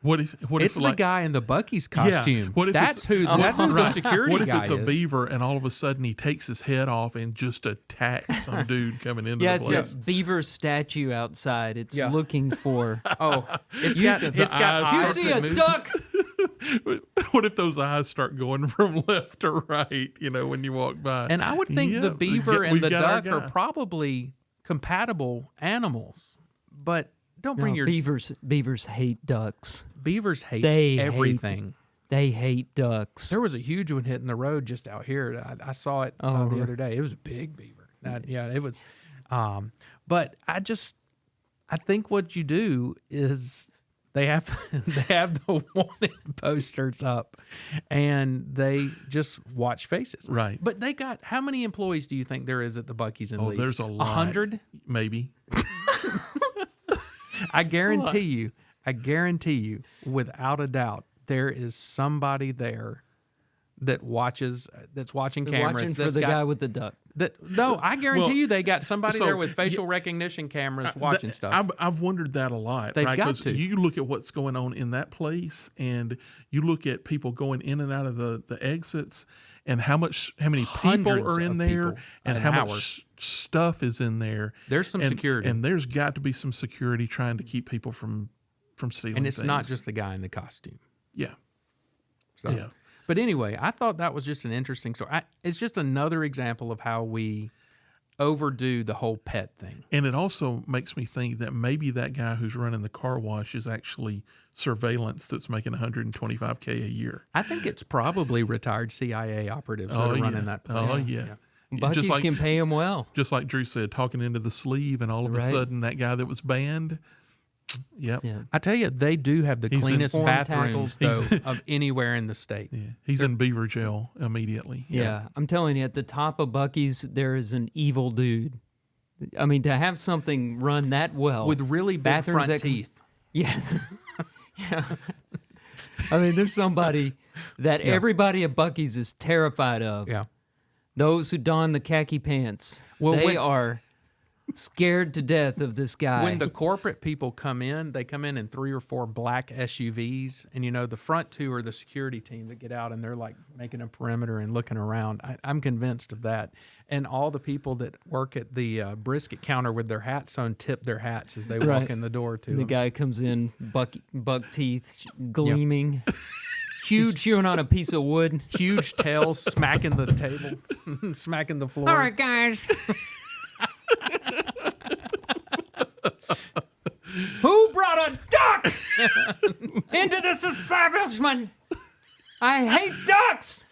What if It's the guy in the Buccees costume. What if that's it's- who the Right. security What if guy it's a is. beaver and all of a sudden he takes his head off and just attacks some dude coming into Yeah, the it's place? a beaver statue outside. It's Yeah. looking for. Oh, it's You- got the eyes- You eyes see that a move. duck? What if those eyes start going from left to right, when you walk by? And I would think Yeah, the beaver and we've the got our duck are guy. probably compatible animals, but don't bring No, your beavers hate ducks. beavers hate They hate everything. They hate ducks. There was a huge one hitting the road just out here. I saw it the really? other day. It was a big beaver. It was. But I think what you do is they have the wanted posters up, and they just watch faces. Right. But they got how many employees do you think there is at the Buccees in Leeds? There's a lot. 100. Maybe. I guarantee you, without a doubt, there is somebody there that's watching cameras. watching for that's the got- guy with the duck. No, I guarantee Well, you they got somebody so, there with facial recognition cameras watching stuff. I've wondered that a lot, They've right? got 'Cause to. you look at what's going on in that place, and you look at people going in and out of the exits, and how many people Hundreds are in of there, people and an how hour. much stuff is in there. There's some And- security. and there's got to be some security trying to keep people from stealing. And it's not things. just the guy in the costume. yeah. So. Yeah. But anyway, I thought that was just an interesting story. It's just another example of how we overdo the whole pet thing. And it also makes me think that maybe that guy who's running the car wash is actually surveillance that's making $125K a year. I think it's probably retired CIA operatives that are running that place. Oh, yeah. Buccees can pay him well. Just like Drew said, talking into the sleeve, and all of a Right. sudden that guy that was banned, yep, Yeah. I tell you, they do have the He's in cleanest form bathrooms tackles. though, of anywhere in the state. yeah. He's in beaver jail immediately. Yeah, I'm telling you, at the top of Buccees, there is an evil dude. I mean, to have something run that well With really big bathrooms front that can- teeth. Yes. Yeah. I mean, there's somebody that everybody at Buccees is terrified of. Yeah. Those who don the khaki pants. Well, they when- are scared to death of this guy. When the corporate people come in, they come in 3 or 4 black SUVs, and the front 2 are the security team that get out, and they're like making a perimeter and looking around. I'm convinced of that. And all the people that work at the brisket counter with their hats on tip their hats as they walk Right. in the door to the them. guy comes in, buck teeth gleaming, huge chewing on a piece of wood. Huge tails smacking the table, smacking the floor. All right, guys. Who brought a duck into this establishment? I hate ducks.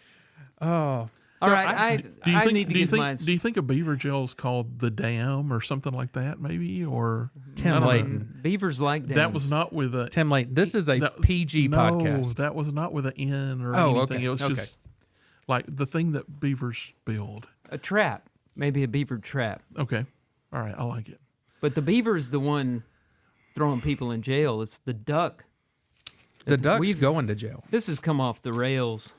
Oh, All right, I need to get mine. Do you think a beaver jail is called the Dam or something like that? Maybe or Tim I don't know. Layton. Beavers like dams. That was not with a Tim Layton. This is a that- PG no, podcast. that was not with an N or Oh, anything. okay, It was okay. just like the thing that beavers build. a trap, maybe a beaver trap. Okay, all right, I like it. But the beaver is the one throwing people in jail. It's the duck. The duck's we've- going to jail. This has come off the rails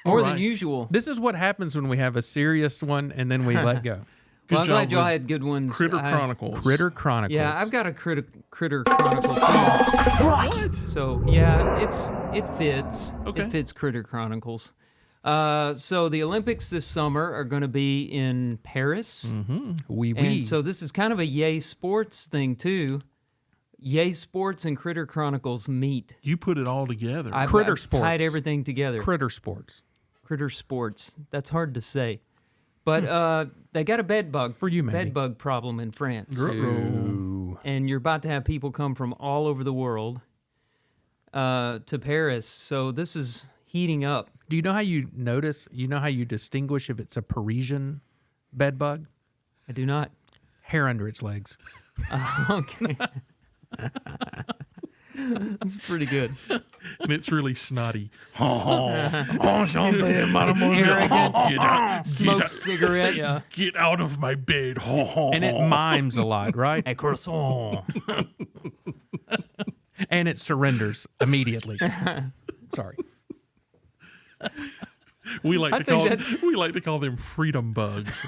more than right. usual. This is what happens when we have a serious one and then we let go. Good Well, I'm job glad y'all with had good ones. Critter I- Chronicles. Critter Chronicles. Yeah, I've got a critter chronicle too. What? So yeah, it fits. Okay. It fits Critter Chronicles. So the Olympics this summer are going to be in Paris, Wee and so this is kind of a Yay Sports thing too. Yay Sports and Critter Chronicles meet. You put it all together. I've Critter tied Sports. everything together. Critter Sports. Critter Sports. That's hard to say. But they got a bed bug For you, maybe. bed bug problem in France, Ooh. and you're about to have people come from all over the world to Paris. So this is heating up. Do you know how you notice? You know how you distinguish if it's a Parisian bed bug? I do not. Hair under its legs. Okay. That's pretty good. And it's really snotty. It's arrogant. Smokes cigarettes. Get out of my bed. And it mimes a lot, right? A croissant. And it surrenders immediately. Sorry. We like I to think call them freedom bugs.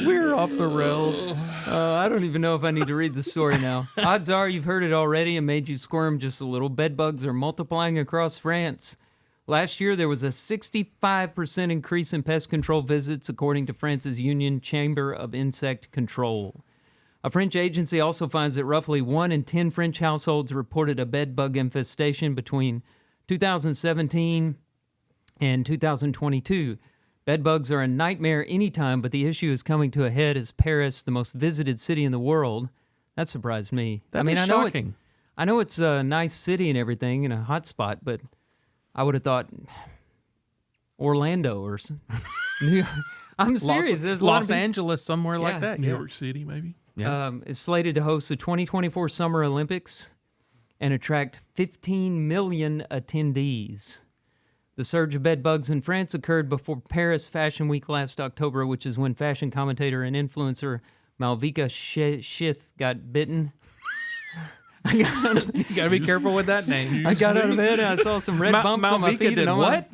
We're off the rails. I don't even know if I need to read the story now. Odds are you've heard it already and made you squirm just a little. Bed bugs are multiplying across France. Last year, there was a 65% increase in pest control visits, according to France's Union Chamber of Insect Control. A French agency also finds that roughly 1 in 10 French households reported a bed bug infestation between 2017 and 2022. Bed bugs are a nightmare anytime, but the issue is coming to a head as Paris, the most visited city in the world. That surprised me. I know shocking. I know it's a nice city and everything and a hot spot, but I would have thought Orlando or New York. I'm serious. There's a lot Los of Angeles, somewhere like that. New York City, maybe. Is slated to host the 2024 Summer Olympics and attract 15 million attendees. The surge of bed bugs in France occurred before Paris Fashion Week last October, which is when fashion commentator and influencer Malvika Shith got bitten. You gotta be careful with that name. I got out of bed and I saw some red bumps on my Malvika feet. did and what?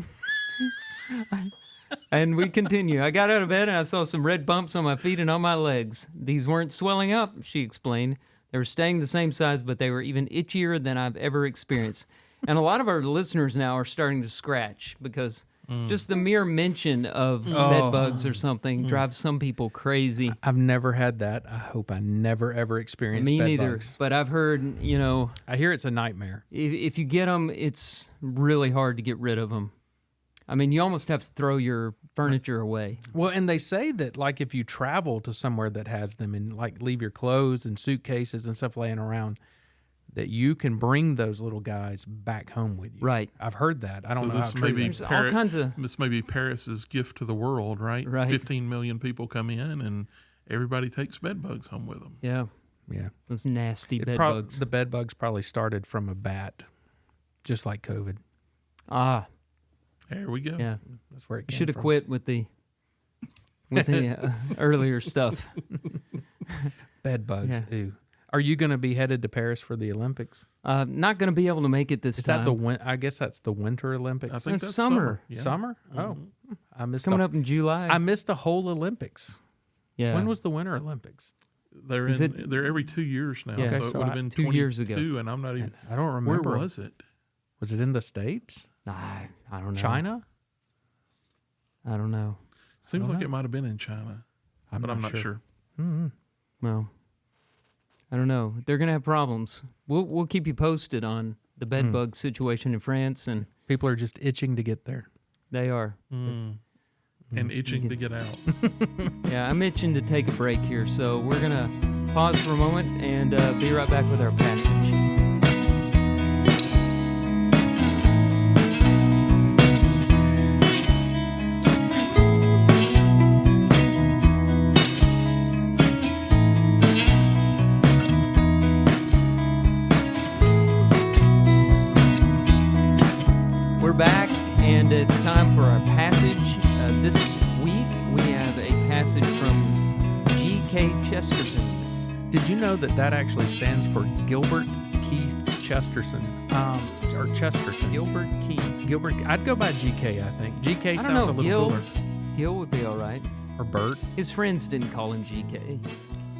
And we continue. I got out of bed and I saw some red bumps on my feet and on my legs. These weren't swelling up, she explained. They were staying the same size, but they were even itchier than I've ever experienced. And a lot of our listeners now are starting to scratch because just the mere mention of bed bugs or something drives some people crazy. I've never had that. I hope I never, ever experience Me bed neither. bugs. But I've heard, I hear it's a nightmare. if you get them, it's really hard to get rid of them. I mean, you almost have to throw your furniture away. Well, and they say that, like, if you travel to somewhere that has them and, like, leave your clothes and suitcases and stuff laying around, that you can bring those little guys back home with you. Right. I've heard that. I don't know how This true may that be is. There's all kinds of- This may be Paris's gift to the world, right? Right. 15 million people come in, and everybody takes bed bugs home with them. Yeah, Yeah. those nasty bed Prob- bugs. The bed bugs probably started from a bat, just like COVID. There we go. Yeah. That's where it You came should have from. quit with the earlier stuff. Bed bugs. Yeah. Ooh. Are you going to be headed to Paris for the Olympics? Not going to be able to make it this Is time. that I guess that's the Winter Olympics. I think It's that's summer. Yeah. Summer? Oh, I missed coming a, up in July? I missed a whole Olympics. yeah. When was the Winter Olympics? They're Is it- they're every 2 years now, Yeah. so Okay, it so would have I- been 2 years ago. 22, and I'm not even. I don't remember. Where was it? Was it in the States? I don't know. China? I don't know. Seems don't like know. it might have been in China, but I'm not sure. Well, I don't know. They're going to have problems. We'll keep you posted on the bed bug situation in France, and People are just itching to get there. they are. And itching to get out. Yeah, I'm itching to take a break here, so we're going to pause for a moment and be right back with our passage. We're back, and it's time for our passage. This week, we have a passage from G.K. Chesterton. Did you know that actually stands for Gilbert Keith Chesterton? Or Chesterton. Gilbert Keith. Gilbert. I'd go by GK, I think. GK I don't sounds know, a little Gil. cooler. Gil would be all right. Or Bert. His friends didn't call him G.K.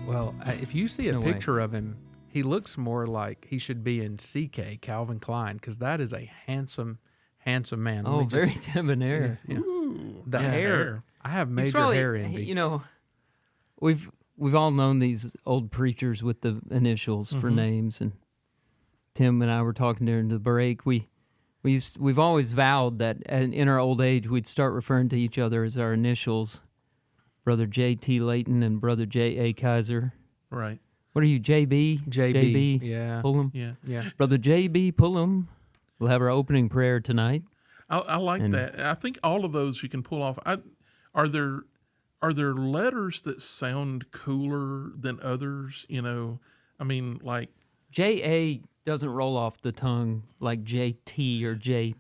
Well, if you see a No way. picture of him, he looks more like he should be in CK, Calvin Klein, because that is a handsome man. Let Oh, me very just- debonair. Ooh, The nice hair. I have He's major probably- hair envy. You know, we've all known these old preachers with the initials for names, and Tim and I were talking during the break. We we've always vowed that in our old age we'd start referring to each other as our initials, Brother J.T. Layton and Brother J.A. Kaiser. Right. What are you, J.B.? JB, yeah. Pullum? Yeah. Yeah. Brother J.B. Pullum. We'll have our opening prayer tonight. I like that. I think all of those you can pull off. Are there letters that sound cooler than others? You know, I mean, like J.A. doesn't roll off the tongue like J.T. or J.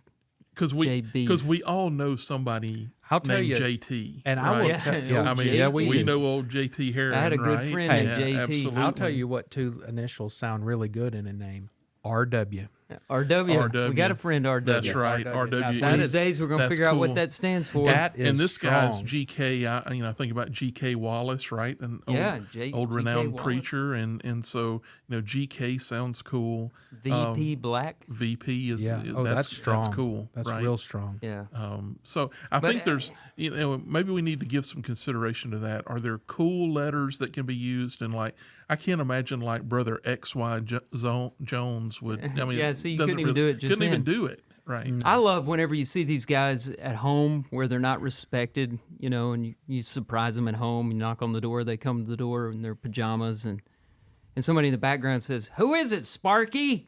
because JB. we all know somebody I'll tell named you, JT. and I right? will Yeah, tell yeah, I mean, JT. we know old JT Heron. I had a good right? friend named JT. Absolutely. I'll tell you what two initials sound really good in a name. RW. RW. We got a friend RW. That's right. RW. RW. Now, One that of is- these days we're going to that's figure out what cool. that stands for. That is And this strong. guy's GK. I think about GK Wallace, right? An old GK renowned Wallace. preacher, and so GK sounds cool. VP Black. VP is Yeah. Oh, that's strong. That's cool. That's right? real strong. Yeah. So I think there's, maybe we need to give some consideration to that. Are there cool letters that can be used? And like, I can't imagine like Brother XY Jones would. I mean, Yeah, see, you doesn't couldn't even do it just Couldn't even then. do it. Right. I love whenever you see these guys at home where they're not respected, and you surprise them at home. You knock on the door, they come to the door in their pajamas, and somebody in the background says, "Who is it, Sparky?"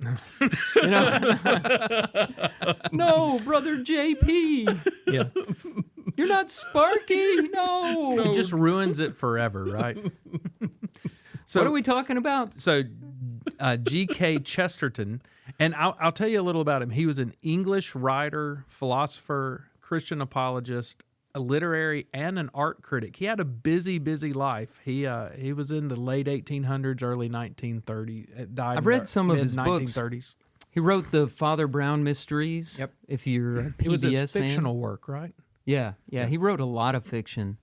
No, Brother JP. Yeah. You're not Sparky. No. It just ruins it forever, right? So What are we talking about? So, G.K. Chesterton, and I'll tell you a little about him. He was an English writer, philosopher, Christian apologist, a literary, and an art critic. He had a busy life. He was in the late 1800s, early 1930s. Died I've read some of his books. 1930s. He wrote the Father Brown Mysteries. Yep. If you're a PBS It was his fan. fictional work, right? Yeah. He wrote a lot of fiction.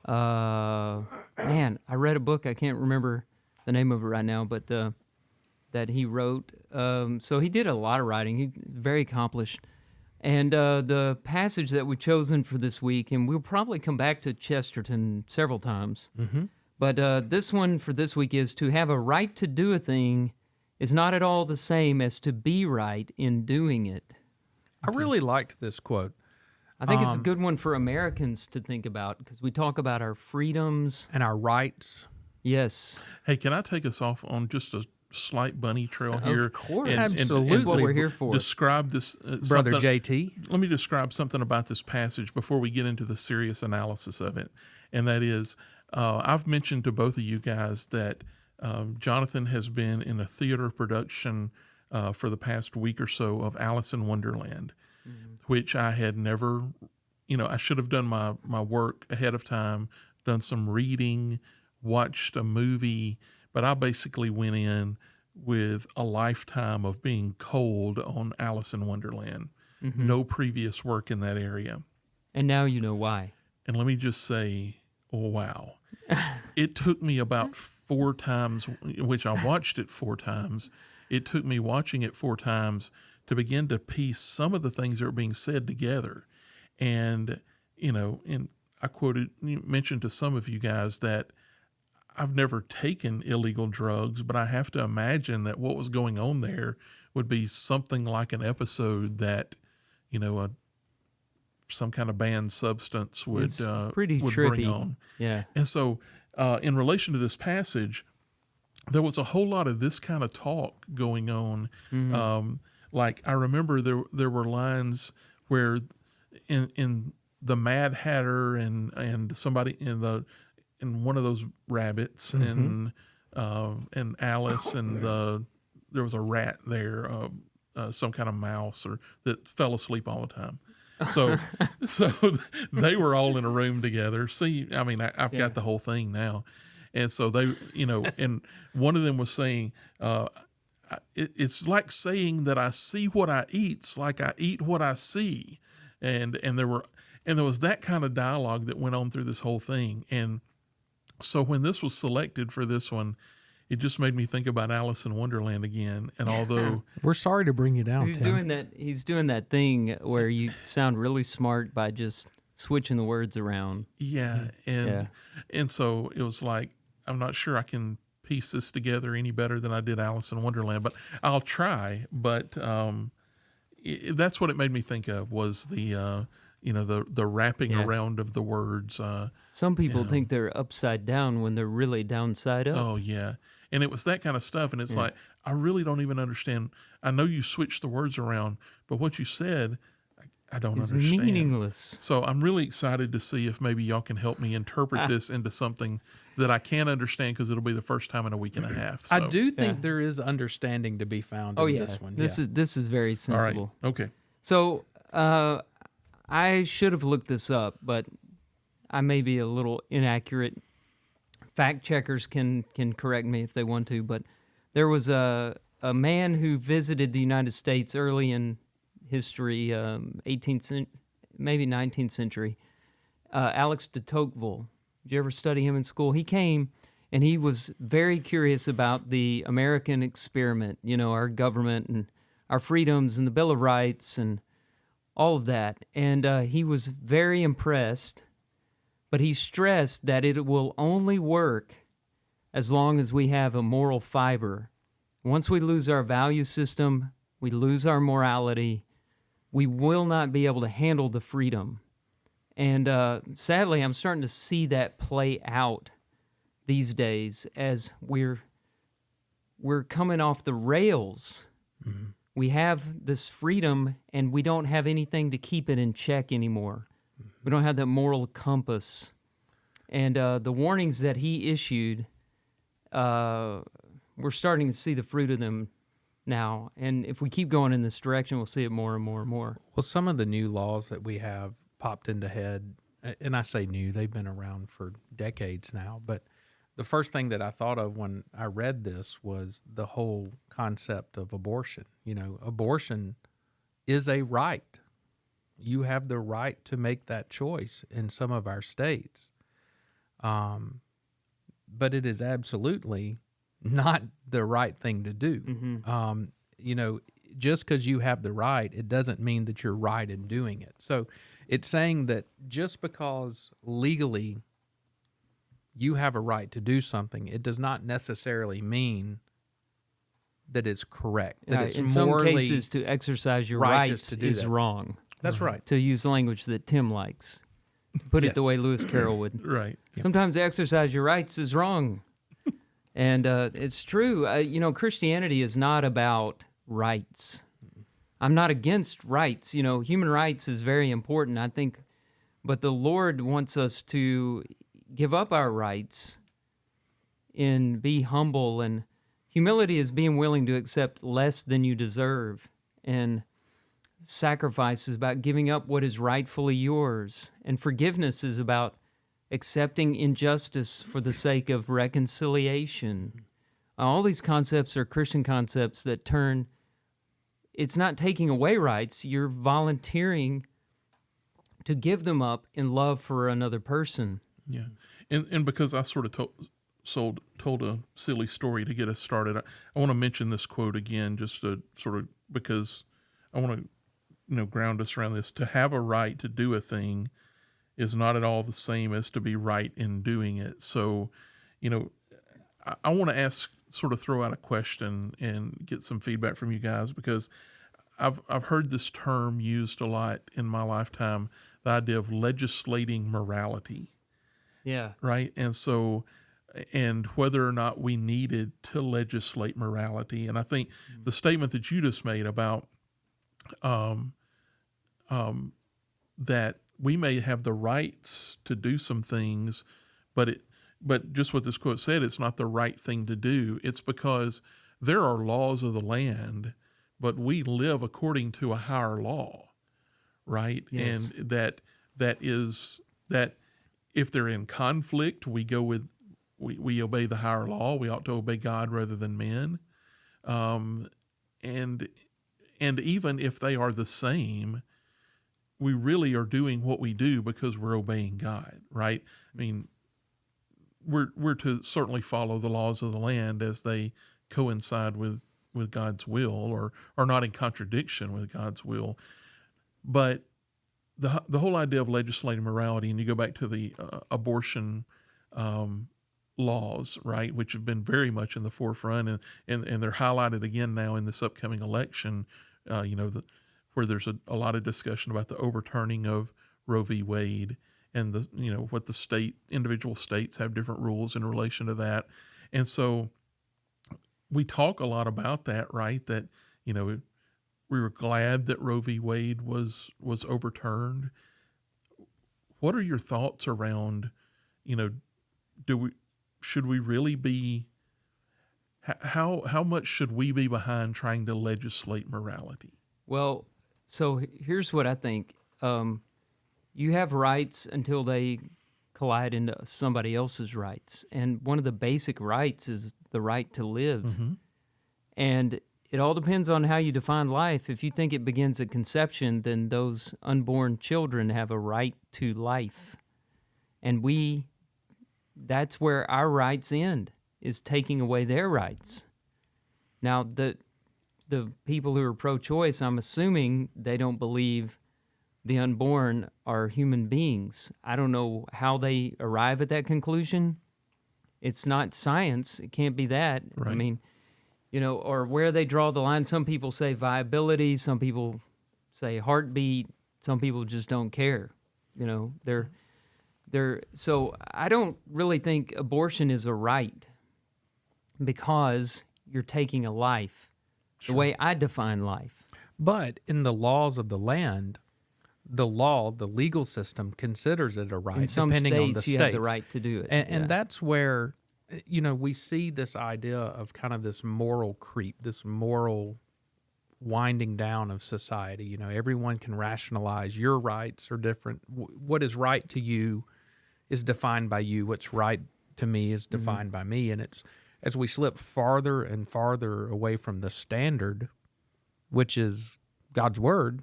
Man, I read a book. I can't remember the name of it right now, but that he wrote. So he did a lot of writing. He's very accomplished. And the passage that we've chosen for this week, and we'll probably come back to Chesterton several times, but this one for this week is, to have a right to do a thing is not at all the same as to be right in doing it. I really liked this quote. I think it's a good one for Americans to think about because we talk about our freedoms. And our rights. Yes. Hey, can I take us off on just a slight bunny trail here? Of course. Absolutely. That's what we're here for. Describe this, Brother something- JT. Let me describe something about this passage before we get into the serious analysis of it. And that is, I've mentioned to both of you guys that Jonathan has been in a theater production for the past week or so of Alice in Wonderland, which I had never, I should have done my work ahead of time, done some reading, watched a movie, but I basically went in with a lifetime of being cold on Alice in Wonderland. No previous work in that area. And now you know why. And let me just say, oh, wow. It took me about 4 times, which I watched it 4 times. It took me watching it 4 times to begin to piece some of the things that are being said together. And, and I mentioned to some of you guys that I've never taken illegal drugs, but I have to imagine that what was going on there would be something like an episode that, some kind of banned substance would, It's pretty would trippy. bring on. Yeah. And so, in relation to this passage, there was a whole lot of this kind of talk going on. Like I remember there were lines where in the Mad Hatter and somebody in one of those rabbits and Alice and there was a rat there, some kind of mouse that fell asleep all the time. So they were all in a room together. See, I mean, I've got the whole thing now. And so they, and one of them was saying, it's like saying that I see what I eat. It's like I eat what I see. And there was that kind of dialogue that went on through this whole thing. And so when this was selected for this one, it just made me think about Alice in Wonderland again. And although We're sorry to bring you down, He's Tim. doing that thing where you sound really smart by just switching the words around. and so it was like, I'm not sure I can piece this together any better than I did Alice in Wonderland, but I'll try. But that's what it made me think of, was the the wrapping Yeah. around of the words. Some people think they're upside down when they're really downside up. Oh yeah, and it was that kind of stuff, and it's like, I really don't even understand. I know you switched the words around, but what you said, I don't It's understand. meaningless. So I'm really excited to see if maybe y'all can help me interpret this into something that I can understand, because it'll be the first time in a week and a half. So. I do think there is understanding to be found Oh in yeah, this one. this is very All right. sensible. Okay. So I should have looked this up, but I may be a little inaccurate. Fact checkers can correct me if they want to, but there was a man who visited the United States early in history, 18th, maybe 19th century. Alex de Tocqueville. Did you ever study him in school? He came and he was very curious about the American experiment, our government and our freedoms and the Bill of Rights and all of that. And he was very impressed, but he stressed that it will only work as long as we have a moral fiber. Once we lose our value system, we lose our morality, we will not be able to handle the freedom. And sadly, I'm starting to see that play out these days as we're coming off the rails. Mm-hmm. We have this freedom, and we don't have anything to keep it in check anymore. Mm-hmm. We don't have that moral compass. And the warnings that he issued, we're starting to see the fruit of them now. And if we keep going in this direction, we'll see it more and more and more. Well, some of the new laws that we have popped into head, and I say new, they've been around for decades now, but the first thing that I thought of when I read this was the whole concept of abortion. Abortion is a right. You have the right to make that choice in some of our states. But it is absolutely not the right thing to do. Mm-hmm. Just because you have the right, it doesn't mean that you're right in doing it. So it's saying that just because legally you have a right to do something, it does not necessarily mean that it's correct. That it's in some morally cases, to exercise your righteous rights to do is that. wrong. That's right. To use language that Tim likes. Put it the way Lewis Carroll would. Right. Sometimes to exercise your rights is wrong. And it's true. Christianity is not about rights. I'm not against rights. Human rights is very important, I think. But the Lord wants us to give up our rights and be humble. And humility is being willing to accept less than you deserve. And sacrifice is about giving up what is rightfully yours. And forgiveness is about accepting injustice for the sake of reconciliation. All these concepts are Christian concepts that it's not taking away rights, you're volunteering to give them up in love for another person. Yeah. And because I sort of told a silly story to get us started, I want to mention this quote again, just to sort of, because I want to ground us around this. To have a right to do a thing is not at all the same as to be right in doing it. So, I want to throw out a question and get some feedback from you guys, because I've heard this term used a lot in my lifetime, the idea of legislating morality. Yeah. Right. And whether or not we needed to legislate morality. And I think the statement that you just made about that we may have the rights to do some things, but just what this quote said, it's not the right thing to do. It's because there are laws of the land, but we live according to a higher law, right? Yes. And that if they're in conflict, we obey the higher law. We ought to obey God rather than men. And even if they are the same, we really are doing what we do because we're obeying God, right? I mean, we're to certainly follow the laws of the land as they coincide with God's will, or are not in contradiction with God's will. But the whole idea of legislating morality, and you go back to the abortion laws, right, which have been very much in the forefront, and they're highlighted again now in this upcoming election, where there's a lot of discussion about the overturning of Roe v. Wade and what the individual states have different rules in relation to that. And so we talk a lot about that, right? That, we were glad that Roe v. Wade was overturned. What are your thoughts around, should we really be, how much should we be behind trying to legislate morality? Well, so here's what I think. You have rights until they collide into somebody else's rights. And one of the basic rights is the right to live. Mm-hmm. And it all depends on how you define life. If you think it begins at conception, then those unborn children have a right to life. And that's where our rights end, is taking away their rights. Now, the people who are pro-choice, I'm assuming they don't believe the unborn are human beings. I don't know how they arrive at that conclusion. It's not science. It can't be that. Right. I mean, or where they draw the line. Some people say viability. Some people say heartbeat. Some people just don't care. So I don't really think abortion is a right because you're taking a life, the way I define life. But in the laws of the land, the legal system considers it a right, In some depending states, on the states. you have the right to do it. And that's where, we see this idea of kind of this moral creep, this moral winding down of society. Everyone can rationalize your rights are different. What is right to you is defined by you. What's right to me is defined by me. And it's as we slip farther and farther away from the standard, which is God's word,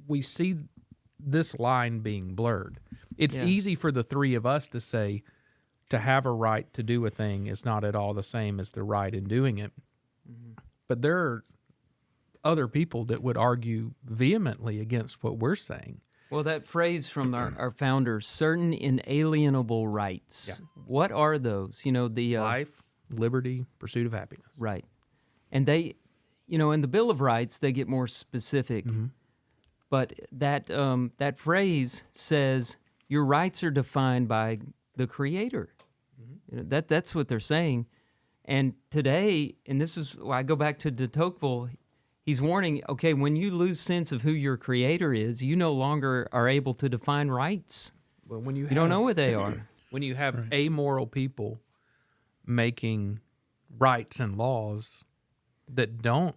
we see this line being blurred. It's easy for the three of us to say to have a right to do a thing is not at all the same as the right in doing it. But there are other people that would argue vehemently against what we're saying. Well, that phrase from our founders, certain inalienable rights. Yeah. What are those? Life, liberty, pursuit of happiness. Right. And they, in the Bill of Rights, they get more specific. But that phrase says your rights are defined by the Creator. That's what they're saying. And today, and this is why I go back to de Tocqueville, he's warning, okay, when you lose sense of who your Creator is, you no longer are able to define rights. Well, when you don't know what they are. When you have amoral people making rights and laws that don't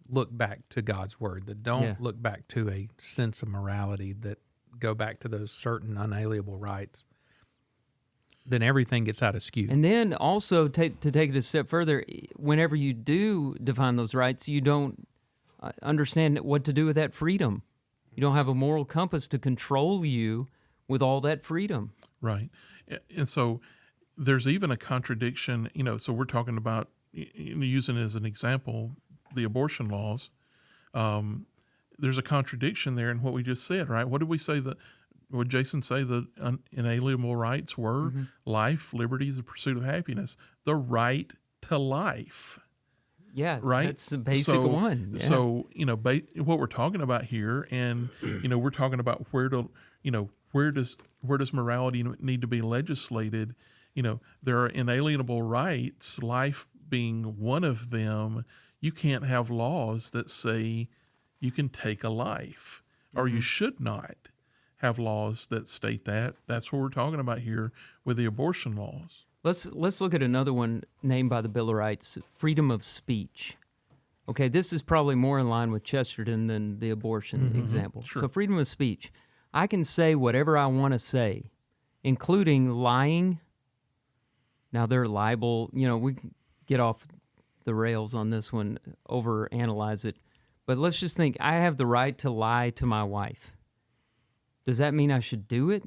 look back to God's word, that don't look back to a sense of morality, that go back to those certain unalienable rights, then everything gets out of skew. And then also, to take it a step further, whenever you do define those rights, you don't understand what to do with that freedom. You don't have a moral compass to control you with all that freedom. Right. And so there's even a contradiction, so we're talking about, using as an example, the abortion laws. There's a contradiction there in what we just said, right? What did we say would Jason say the inalienable rights were? Life, liberty, the pursuit of happiness, the right to life. Yeah, right. That's the basic one. Yeah. So what we're talking about here, and we're talking about where does morality need to be legislated? There are inalienable rights, life being one of them. You can't have laws that say you can take a life, or you should not have laws that state that. That's what we're talking about here with the abortion laws. Let's look at another one named by the Bill of Rights, freedom of speech. Okay, this is probably more in line with Chesterton than the abortion example. Sure. So freedom of speech. I can say whatever I want to say, including lying. Now, they're liable. We can get off the rails on this one, overanalyze it. But let's just think, I have the right to lie to my wife. Does that mean I should do it?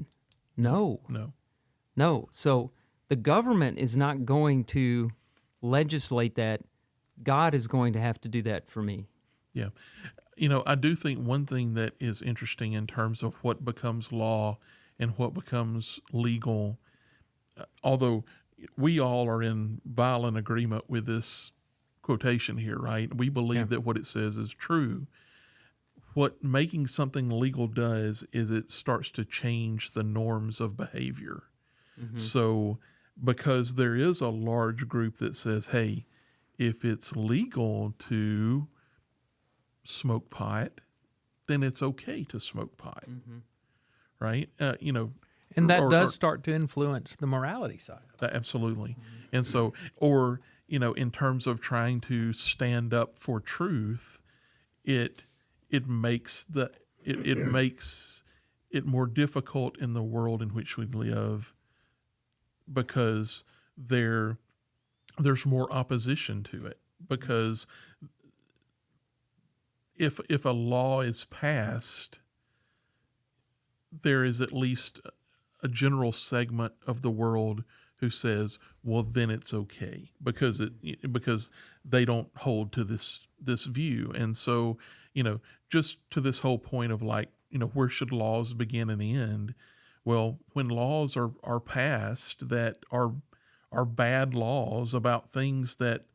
No. So the government is not going to legislate that. God is going to have to do that for me. Yeah. I do think one thing that is interesting in terms of what becomes law and what becomes legal, although we all are in violent agreement with this quotation here, right? We believe that what it says is true. What making something legal does is it starts to change the norms of behavior. So, because there is a large group that says, hey, if it's legal to smoke pot, then it's okay to smoke pot, right? And that or- does or- start to influence the morality side. Absolutely. And so, or, in terms of trying to stand up for truth, it makes it makes it more difficult in the world in which we live, because there's more opposition to it. Because if a law is passed, there is at least a general segment of the world who says, well, then it's okay, because they don't hold to this view. And so, just to this whole point of where should laws begin and end? Well, when laws are passed that are bad laws about things that,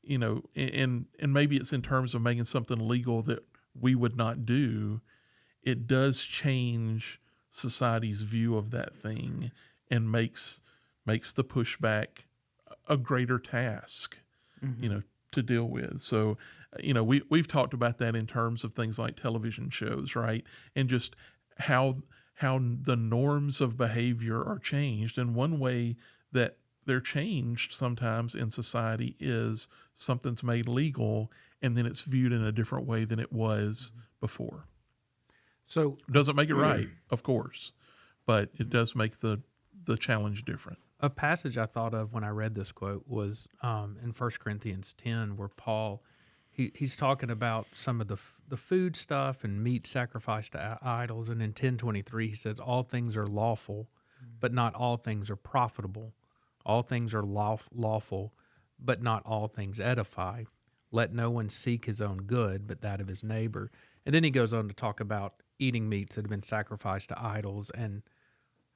and maybe it's in terms of making something legal that we would not do, it does change society's view of that thing and makes the pushback a greater task, to deal with. So, we've talked about that in terms of things like television shows, right? And just how the norms of behavior are changed. And one way that they're changed sometimes in society is something's made legal and then it's viewed in a different way than it was before. So Doesn't make it right, of course, but it does make the challenge different. a passage I thought of when I read this quote was in 1 Corinthians 10, where Paul, he's talking about some of the food stuff and meat sacrificed to idols. And in 10:23, he says, all things are lawful, but not all things are profitable. All things are lawful, but not all things edify. Let no one seek his own good, but that of his neighbor. And then he goes on to talk about eating meats that have been sacrificed to idols and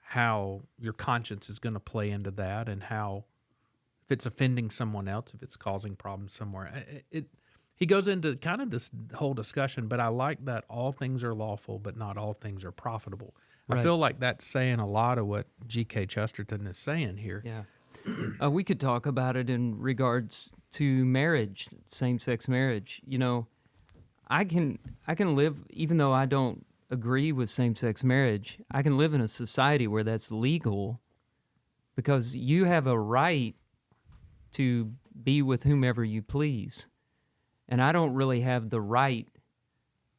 how your conscience is going to play into that, and how if it's offending someone else, if it's causing problems somewhere. He goes into kind of this whole discussion, but I like that all things are lawful, but not all things are profitable. I Right. feel like that's saying a lot of what G.K. Chesterton is saying here. Yeah. We could talk about it in regards to marriage, same-sex marriage. I can live, even though I don't agree with same-sex marriage, I can live in a society where that's legal, because you have a right to be with whomever you please. And I don't really have the right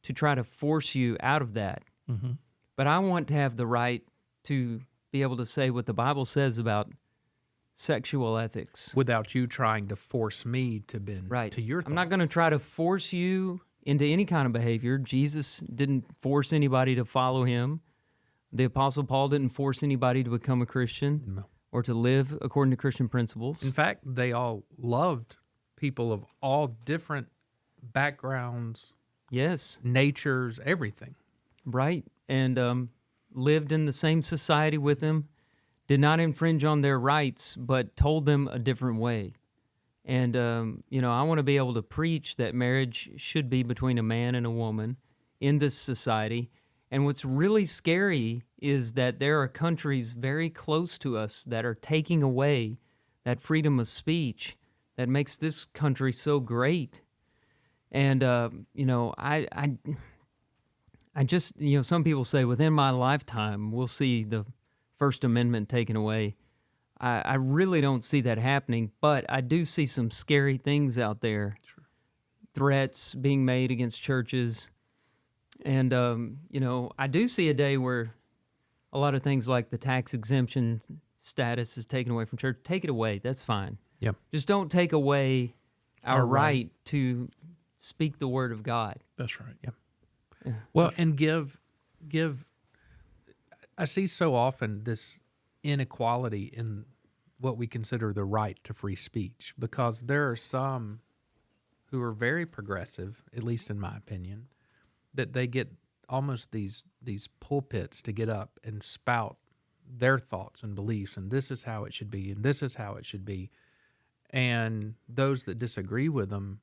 to try to force you out of that. Mm-hmm. But I want to have the right to be able to say what the Bible says about sexual ethics. Without you trying to force me to bend Right. to your thoughts. I'm not going to try to force you into any kind of behavior. Jesus didn't force anybody to follow him. The Apostle Paul didn't force anybody to become a Christian or to live according to Christian principles. In fact, they all loved people of all different backgrounds, Yes, natures, everything. right. And lived in the same society with them, did not infringe on their rights, but told them a different way. And, I want to be able to preach that marriage should be between a man and a woman in this society. And what's really scary is that there are countries very close to us that are taking away that freedom of speech that makes this country so great. And, I just, some people say within my lifetime, we'll see the First Amendment taken away. I really don't see that happening, but I do see some scary things out there. Sure. Threats being made against churches. And, I do see a day where a lot of things like the tax exemption status is taken away from church. Take it away. That's fine. Yep. Just don't take away our Our right. right to speak the word of God. That's right. Yep. Well, and give. I see so often this inequality in what we consider the right to free speech, because there are some who are very progressive, at least in my opinion, that they get almost these pulpits to get up and spout their thoughts and beliefs, and this is how it should be, and this is how it should be. and those that disagree with them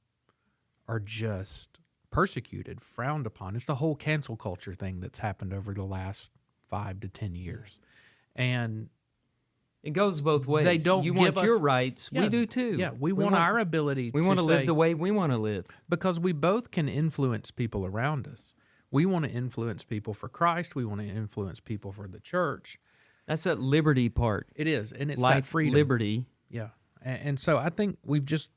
are just persecuted, frowned upon. It's the whole cancel culture thing that's happened over the last 5 to 10 years. And It goes both ways. They don't You give want your us- rights. Yeah, We do too. yeah, we want our ability We to want to live say- the way we want to live. because we both can influence people around us. We want to influence people for Christ. We want to influence people for the church. That's that liberty part. It is, and it's that Life, freedom. liberty. Yeah, and so I think we've just,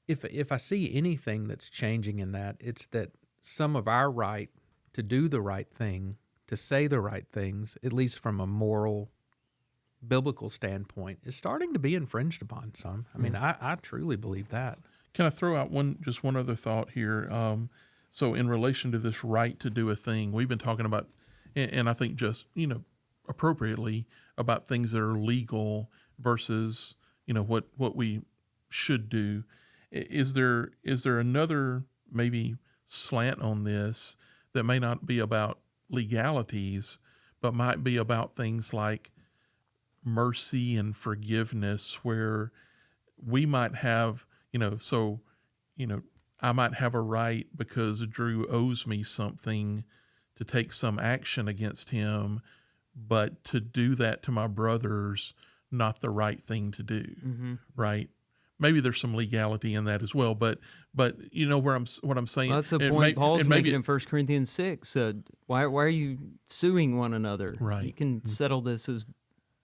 if I see anything that's changing in that, it's that some of our right to do the right thing, to say the right things, at least from a moral, biblical standpoint, is starting to be infringed upon some. I mean, I truly believe that. Can I throw out one other thought here? So in relation to this right to do a thing, we've been talking about, and I think just, appropriately, about things that are legal versus, what we should do. Is there another maybe slant on this that may not be about legalities, but might be about things like mercy and forgiveness, where we might have, I might have a right because Drew owes me something to take some action against him, but to do that to my brothers, not the right thing to do, right? Maybe there's some legality in that as well, but you know what I'm saying. Well, that's the And point may- Paul's and maybe making in 1 Corinthians 6. Why are you suing one another? Right. You can settle this as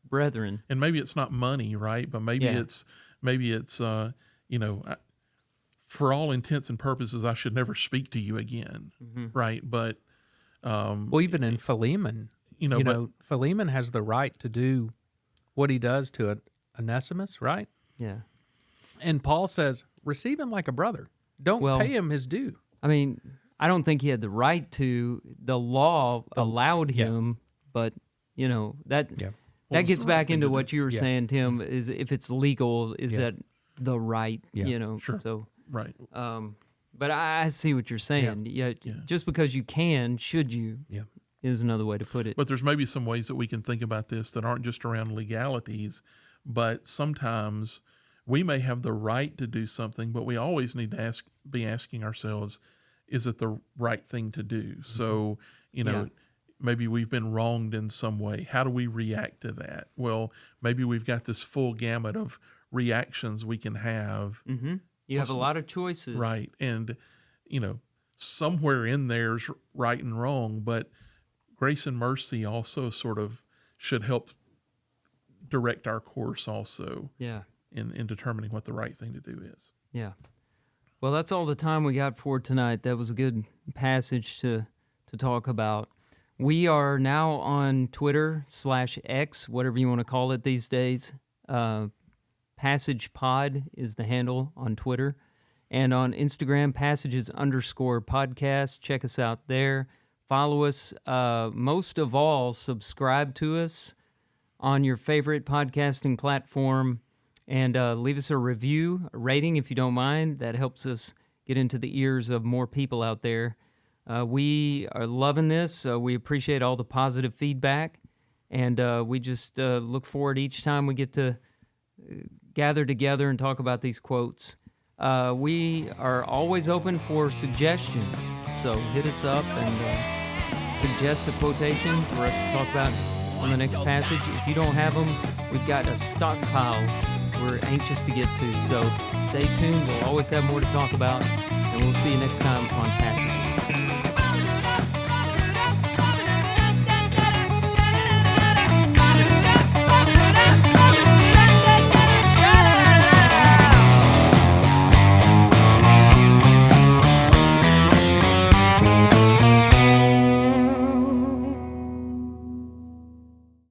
brethren. and maybe it's not money, right? But maybe Yeah. it's for all intents and purposes, I should never speak to you again, right? But Well, even in Philemon, but- Philemon has the right to do what he does to Onesimus, right? Yeah. And Paul says, receive him like a brother. Don't Well- pay him his due. I mean, I don't think he had the right to. The law allowed him, but that Yeah. that gets the back right thing into to what you were saying, Tim. Is if it's legal, is that the right? Yeah. Sure. So, right. but I see what you're saying. Yeah. Just because you can, should you? Yeah. Is another way to put it. But there's maybe some ways that we can think about this that aren't just around legalities, but sometimes we may have the right to do something, but we always need to be asking ourselves, is it the right thing to do? So, maybe we've been wronged in some way. How do we react to that? Well, maybe we've got this full gamut of reactions we can have. You have a lot of choices. Right. And, somewhere in there's right and wrong, but grace and mercy also sort of should help direct our course also Yeah. in determining what the right thing to do is. Yeah. Well, that's all the time we got for tonight. That was a good passage to talk about. We are now on Twitter /X, whatever you want to call it these days. Passage Pod is the handle on Twitter. And on Instagram, passages_podcast. Check us out there. Follow us. Most of all, subscribe to us on your favorite podcasting platform. And leave us a review, a rating if you don't mind. That helps us get into the ears of more people out there. We are loving this. We appreciate all the positive feedback. And we just look forward each time we get to gather together and talk about these quotes. We are always open for suggestions. So hit us up and suggest a quotation for us to talk about on the next passage. If you don't have them, we've got a stockpile we're anxious to get to. So stay tuned. We'll always have more to talk about. And we'll see you next time on Passage.